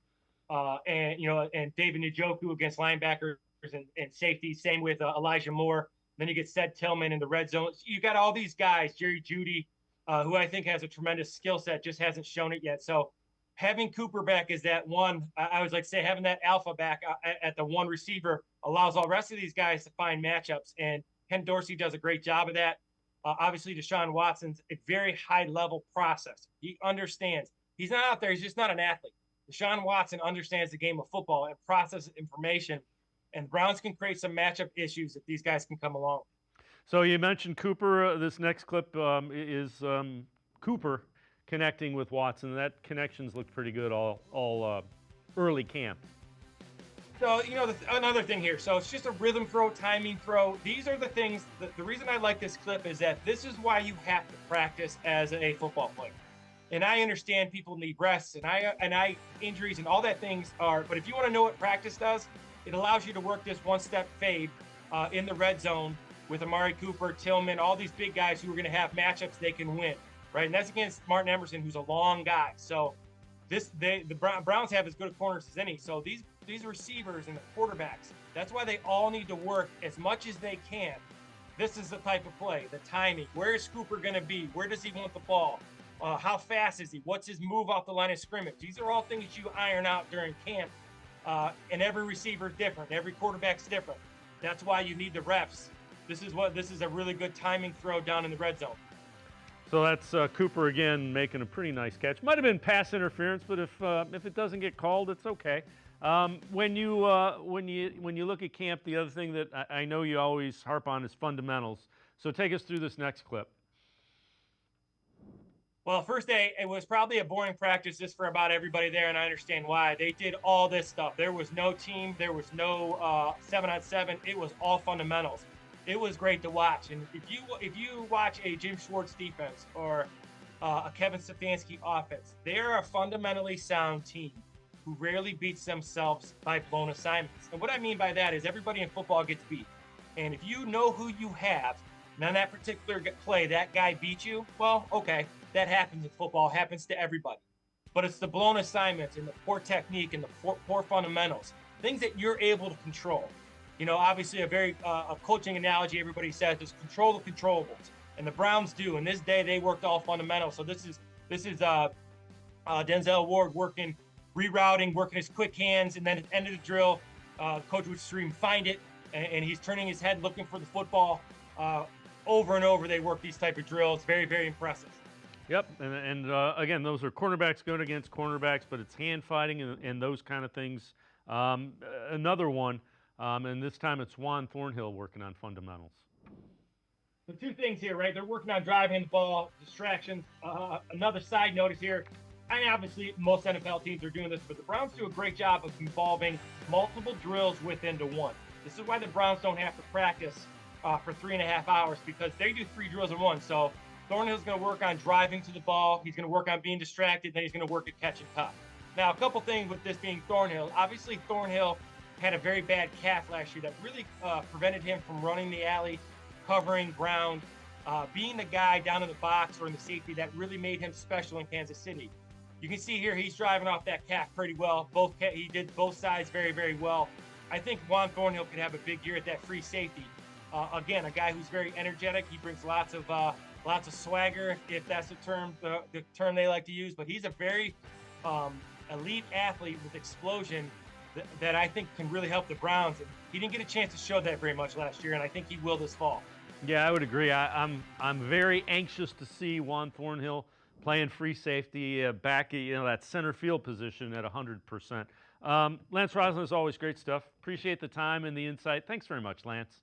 and David Njoku against linebackers and safety. Same with Elijah Moore. Then you get Ced Tillman in the red zone. You got all these guys, Jerry Jeudy, who I think has a tremendous skill set, just hasn't shown it yet. So having Cooper back is that one. I always like to say having that alpha back at the one receiver allows all the rest of these guys to find matchups. And Ken Dorsey does a great job of that. Obviously, Deshaun Watson's a very high-level processor. He understands. He's not out there. He's just not an athlete. Deshaun Watson understands the game of football and processes information. And Browns can create some matchup issues if these guys can come along. So you mentioned Cooper. This next clip is Cooper connecting with Watson. That connections looked pretty good all early camp. So, another thing here. So it's just a rhythm throw, timing throw. These are the things. The reason I like this clip is that this is why you have to practice as a football player. And I understand people need rests and I injuries and all that things are. But if you want to know what practice does, it allows you to work this one-step fade in the red zone with Amari Cooper, Tillman, all these big guys who are going to have matchups they can win, right? And that's against Martin Emerson, who's a long guy. So the Browns have as good a corners as any. So these receivers and the quarterbacks, that's why they all need to work as much as they can. This is the type of play, the timing. Where is Cooper going to be? Where does he want the ball? How fast is he? What's his move off the line of scrimmage? These are all things you iron out during camp. And every receiver is different. Every quarterback's different. That's why you need the reps. This is a really good timing throw down in the red zone. So that's Cooper again making a pretty nice catch. Might have been pass interference, but if it doesn't get called, it's okay. When you look at camp, the other thing that I know you always harp on is fundamentals. So take us through this next clip. Well, first day, it was probably a boring practice just for about everybody there, and I understand why. They did all this stuff. There was no team. There was no 7-on-7. It was all fundamentals. It was great to watch. And if you watch a Jim Schwartz defense or a Kevin Stefanski offense, they're a fundamentally sound team who rarely beats themselves by blown assignments. And what I mean by that is everybody in football gets beat. And if you know who you have, and on that particular play, that guy beat you, well, okay, that happens in football, happens to everybody. But it's the blown assignments and the poor technique and the poor fundamentals, things that you're able to control. Obviously a coaching analogy everybody says is control the controllables. And the Browns do. And this day they worked all fundamentals. So this is Denzel Ward working, rerouting, working his quick hands, and then at the end of the drill, coach would scream, find it, and he's turning his head looking for the football. Over and over they work these type of drills. Very, very impressive. Yep, and again, those are cornerbacks going against cornerbacks, but it's hand fighting and those kind of things Another one, and this time it's Juan Thornhill working on fundamentals. The two things here, right? They're working on driving the ball, distractions. Another side note is here. And obviously, most NFL teams are doing this, but the Browns do a great job of involving multiple drills within to one. This is why the Browns don't have to practice for 3.5 hours, because they do 3 drills in one. So Thornhill's going to work on driving to the ball. He's going to work on being distracted. Then he's going to work at catch and cut. Now, a couple things with this being Thornhill. Obviously, Thornhill had a very bad calf last year that really prevented him from running the alley, covering ground, being the guy down in the box or in the safety that really made him special in Kansas City. You can see here he's driving off that calf pretty well. He did both sides very, very well. I think Juan Thornhill could have a big year at that free safety. Again, a guy who's very energetic. He brings lots of swagger, if that's the term they like to use. But he's a very elite athlete with explosion that I think can really help the Browns. And he didn't get a chance to show that very much last year, and I think he will this fall. Yeah, I would agree. I'm very anxious to see Juan Thornhill playing free safety back at that center field position at 100%. Lance Reisland, is always great stuff. Appreciate the time and the insight. Thanks very much, Lance.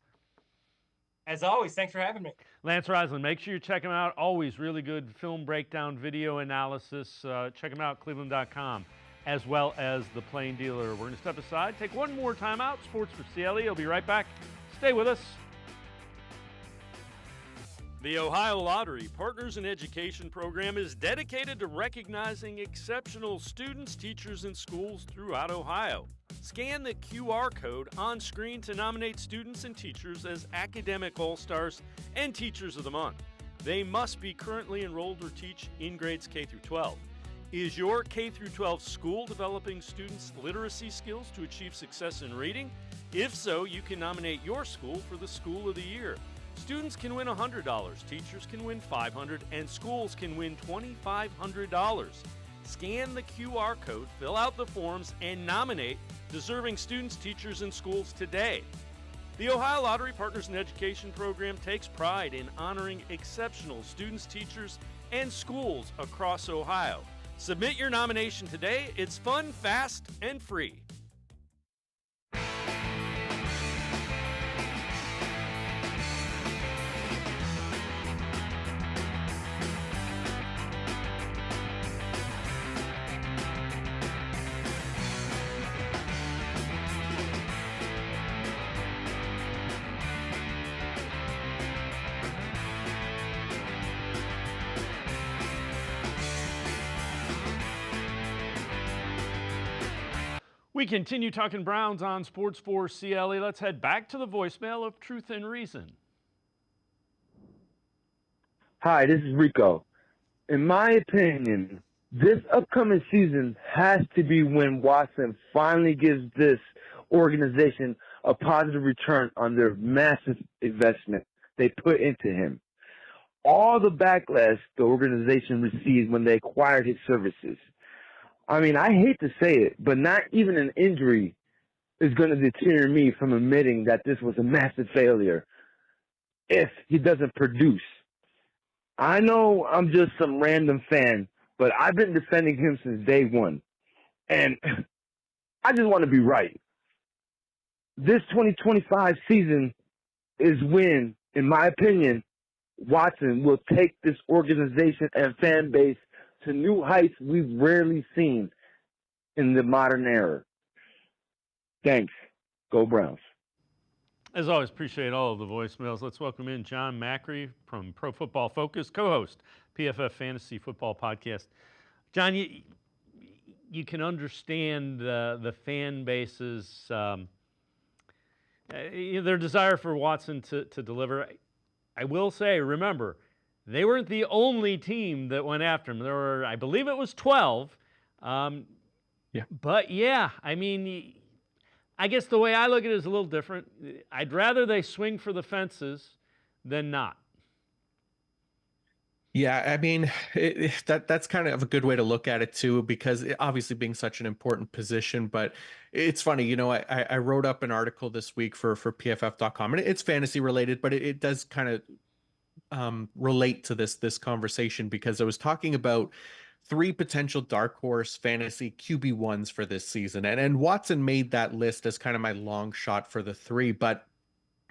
As always, thanks for having me. Lance Reisland, make sure you check him out. Always really good film breakdown, video analysis. Check him out, cleveland.com, as well as The Plain Dealer. We're going to step aside, take one more time out. Sports for CLE. I'll be right back. Stay with us. The Ohio Lottery Partners in Education program is dedicated to recognizing exceptional students, teachers, and schools throughout Ohio. Scan the QR code on screen to nominate students and teachers as Academic All-Stars and Teachers of the Month. They must be currently enrolled or teach in grades K through 12. Is your K through 12 school developing students' literacy skills to achieve success in reading? If so, you can nominate your school for the School of the Year. Students can win $100, teachers can win $500, and schools can win $2,500. Scan the QR code, fill out the forms, and nominate deserving students, teachers, and schools today. The Ohio Lottery Partners in Education program takes pride in honoring exceptional students, teachers, and schools across Ohio. Submit your nomination today. It's fun, fast, and free. We continue talking Browns on Sports4CLE. Let's head back to the voicemail of Truth and Reason. Hi, this is Rico. In my opinion, this upcoming season has to be when Watson finally gives this organization a positive return on their massive investment they put into him. All the backlash the organization received when they acquired his services. I mean, I hate to say it, but not even an injury is going to deter me from admitting that this was a massive failure if he doesn't produce. I know I'm just some random fan, but I've been defending him since day one. And I just want to be right. This 2025 season is when, in my opinion, Watson will take this organization and fan base to new heights we've rarely seen in the modern era. Thanks. Go Browns. As always, appreciate all of the voicemails. Let's welcome in John Macri from Pro Football Focus, co-host, PFF Fantasy Football Podcast. John, you can understand the fan base's their desire for Watson to deliver. I will say, remember, they weren't the only team that went after him. There were, I believe it was 12. Yeah. But yeah, I mean, I guess the way I look at it is a little different. I'd rather they swing for the fences than not. Yeah, I mean, that's kind of a good way to look at it too, because obviously being such an important position. But it's funny, you know, I wrote up an article this week for PFF.com, and it's fantasy related, but it does kind of relate to this conversation, because I was talking about three potential dark horse fantasy QB1s for this season. And Watson made that list as kind of my long shot for the three. But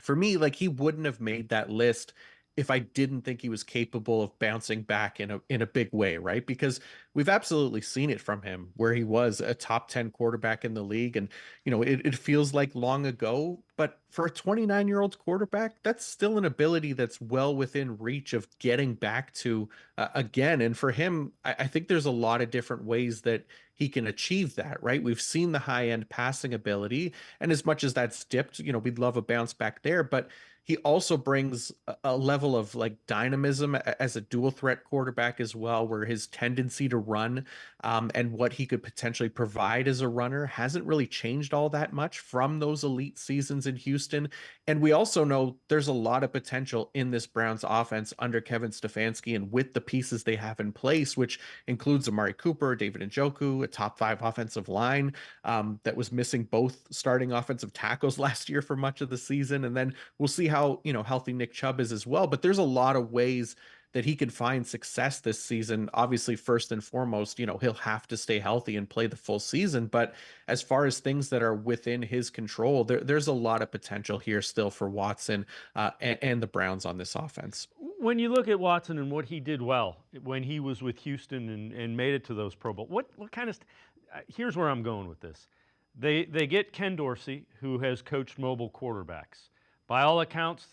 for me, like, he wouldn't have made that list if I didn't think he was capable of bouncing back in a big way, right? Because we've absolutely seen it from him where he was a top 10 quarterback in the league. And, it feels like long ago, but for a 29-year-old quarterback, that's still an ability that's well within reach of getting back to again. And for him, I think there's a lot of different ways that he can achieve that, right? We've seen the high end passing ability, and as much as that's dipped, we'd love a bounce back there, but he also brings a level of like dynamism as a dual threat quarterback as well, where his tendency to run and what he could potentially provide as a runner hasn't really changed all that much from those elite seasons in Houston. And we also know there's a lot of potential in this Browns offense under Kevin Stefanski and with the pieces they have in place, which includes Amari Cooper, David Njoku, a top 5 offensive line that was missing both starting offensive tackles last year for much of the season. And then we'll see how healthy Nick Chubb is as well. But there's a lot of ways that he could find success this season. Obviously, first and foremost, he'll have to stay healthy and play the full season. But as far as things that are within his control, there's a lot of potential here still for Watson and the Browns on this offense. When you look at Watson and what he did well when he was with Houston and made it to those Pro Bowl, what kind of here's where I'm going with this. They get Ken Dorsey, who has coached mobile quarterbacks. By all accounts,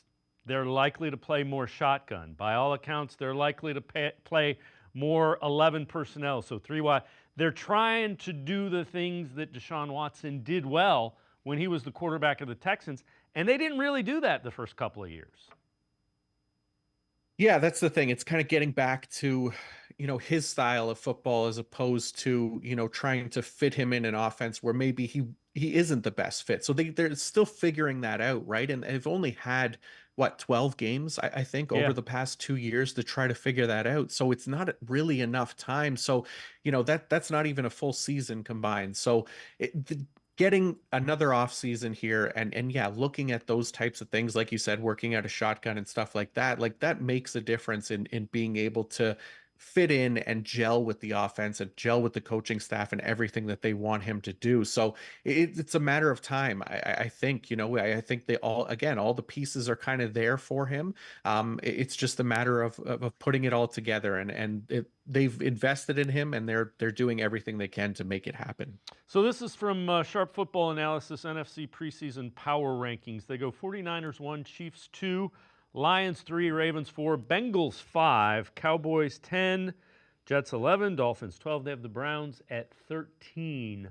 they're likely to play more shotgun. By all accounts, they're likely to play more 11 personnel, so 3 wide. They're trying to do the things that Deshaun Watson did well when he was the quarterback of the Texans, and they didn't really do that the first couple of years. Yeah, that's the thing. It's kind of getting back to, his style of football as opposed to, trying to fit him in an offense where maybe he isn't the best fit. So they're still figuring that out, right? And they've only had, 12 games, I think, over the past 2 years to try to figure that out. So it's not really enough time. So, that's not even a full season combined. So getting another off season here and yeah, looking at those types of things, like you said, working out a shotgun and stuff like that makes a difference in being able to fit in and gel with the offense and gel with the coaching staff and everything that they want him to do. So it's a matter of time. I think, I think they all the pieces are kind of there for him. It's just a matter of putting it all together and they've invested in him and they're doing everything they can to make it happen. So this is from Sharp Football Analysis, NFC preseason power rankings. They go 49ers 1, Chiefs 2, Lions 3, Ravens 4, Bengals 5, Cowboys 10, Jets 11, Dolphins 12. They have the Browns at 13.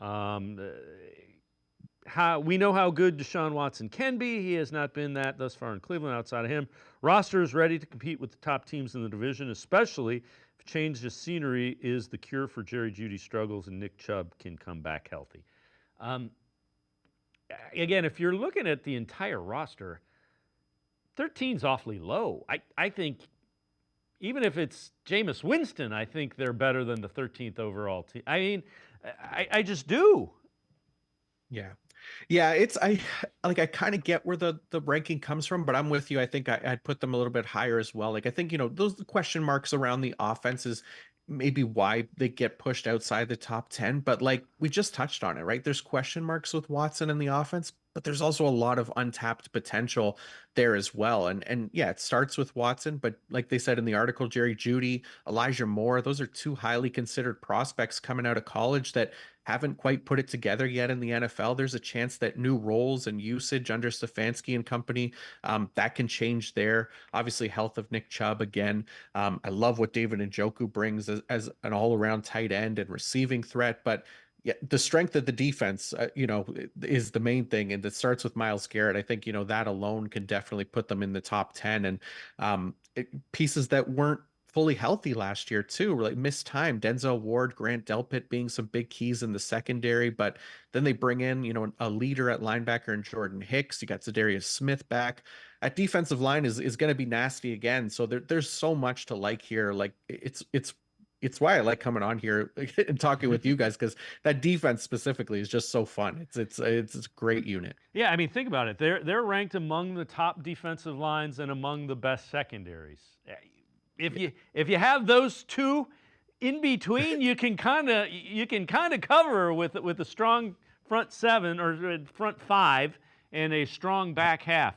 We know how good Deshaun Watson can be. He has not been that thus far in Cleveland outside of him. Roster is ready to compete with the top teams in the division, especially if change of scenery is the cure for Jerry Jeudy's struggles and Nick Chubb can come back healthy. Again, if you're looking at the entire roster, 13's awfully low. I think even if it's Jameis Winston, I think they're better than the 13th overall team. I mean, I just do. Yeah. Yeah, I kind of get where the ranking comes from, but I'm with you. I think I'd put them a little bit higher as well. Like, I think, those question marks around the offenses maybe why they get pushed outside the top 10, but like we just touched on it, right? There's question marks with Watson in the offense, but there's also a lot of untapped potential there as well. And yeah, it starts with Watson, but like they said in the article, Jerry Jeudy, Elijah Moore, those are 2 highly considered prospects coming out of college that haven't quite put it together yet in the NFL. There's a chance that new roles and usage under Stefanski and company, that can change there. Obviously, health of Nick Chubb again. I love what David Njoku brings as an all-around tight end and receiving threat, but yeah, the strength of the defense, is the main thing, and it starts with Myles Garrett. I think that alone can definitely put them in the top 10, and pieces that weren't fully healthy last year too, like missed time. Denzel Ward, Grant Delpit being some big keys in the secondary, but then they bring in a leader at linebacker in Jordan Hicks. You got Zadarius Smith back. At defensive line is going to be nasty again. So there's so much to like here. Like it's why I like coming on here and talking with you guys, because that defense specifically is just so fun. It's a great unit. Yeah, I mean, think about it. They're ranked among the top defensive lines and among the best secondaries. If you have those two, in between, you can kind of cover with a strong front seven or front five and a strong back half.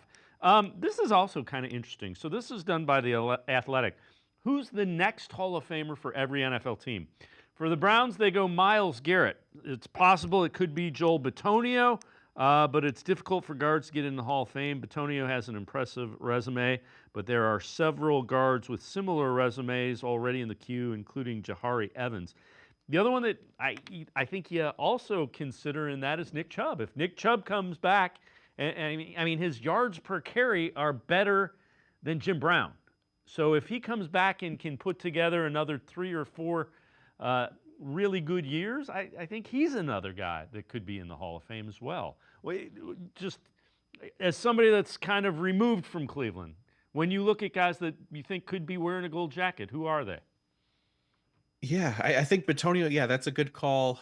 This is also kind of interesting. So this is done by the Athletic. Who's the next Hall of Famer for every NFL team? For the Browns, they go Myles Garrett. It's possible it could be Joel Bitonio, but it's difficult for guards to get in the Hall of Fame. Bitonio has an impressive resume, but there are several guards with similar resumes already in the queue, including Jahari Evans. The other one that I think you also consider in that is Nick Chubb. If Nick Chubb comes back, I mean his yards per carry are better than Jim Brown. So if he comes back and can put together another 3 or 4 really good years, I think he's another guy that could be in the Hall of Fame as well. Just as somebody that's kind of removed from Cleveland, when you look at guys that you think could be wearing a gold jacket, who are they? Yeah, I think Bitonio, yeah, that's a good call.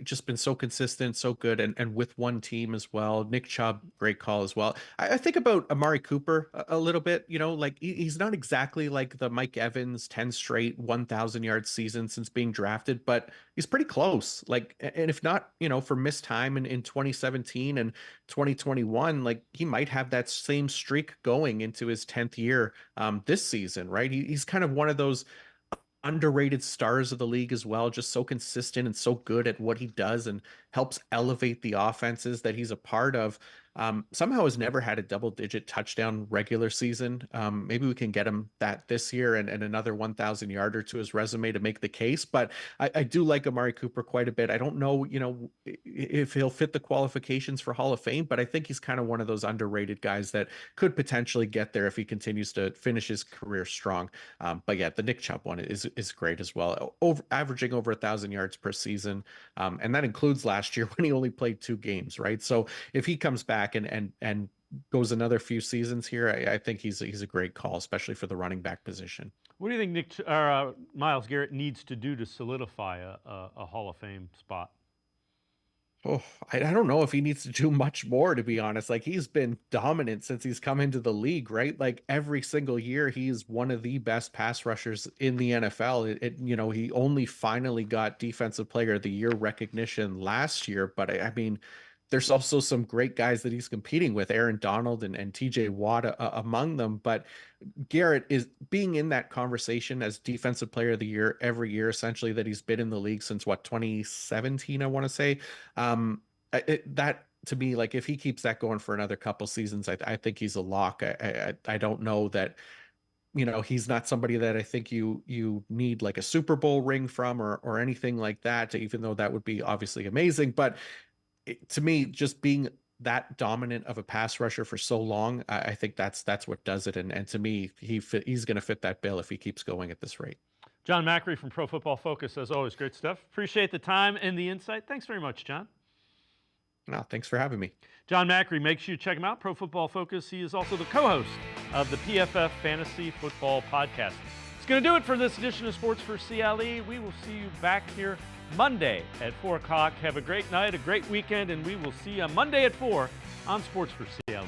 Just been so consistent, so good, and with one team as well. Nick Chubb, great call as well. I think about Amari Cooper a little bit, like he's not exactly like the Mike Evans 10 straight 1,000-yard season since being drafted, but he's pretty close. Like, and if not, for missed time in 2017 and 2021, like he might have that same streak going into his 10th year this season, right? He's kind of one of those underrated stars of the league as well, just so consistent and so good at what he does and helps elevate the offenses that he's a part of. Somehow has never had a double-digit touchdown regular season. Maybe we can get him that this year and another 1,000-yarder to his resume to make the case. But I do like Amari Cooper quite a bit. I don't know, if he'll fit the qualifications for Hall of Fame, but I think he's kind of one of those underrated guys that could potentially get there if he continues to finish his career strong. But yeah, the Nick Chubb one is great as well, averaging over 1,000 yards per season, and that includes last year when he only played 2 games, right? So if he comes back and goes another few seasons here, I think he's a great call, especially for the running back position. What do you think Myles Garrett needs to do to solidify a Hall of Fame spot? Oh, I don't know if he needs to do much more, to be honest. Like, he's been dominant since he's come into the league, right? Like, every single year, he's one of the best pass rushers in the NFL. He only finally got Defensive Player of the Year recognition last year, but I mean, there's also some great guys that he's competing with, Aaron Donald and TJ Watt among them. But Garrett is being in that conversation as Defensive Player of the Year every year, essentially, that he's been in the league since 2017, I want to say. That to me, like, if he keeps that going for another couple seasons, I think he's a lock. I don't know that, he's not somebody that I think you need like a Super Bowl ring from or anything like that, even though that would be obviously amazing. But to me, just being that dominant of a pass rusher for so long, I think that's what does it. And to me, he's going to fit that bill if he keeps going at this rate. John Macri from Pro Football Focus, as always, great stuff. Appreciate the time and the insight. Thanks very much, John. No, thanks for having me. John Macri, make sure you check him out, Pro Football Focus. He is also the co-host of the PFF Fantasy Football Podcast. It's going to do it for this edition of Sports for CLE. We will see you back here Monday at 4 o'clock. Have a great night, a great weekend, and we will see you Monday at 4 on Sports for CLE.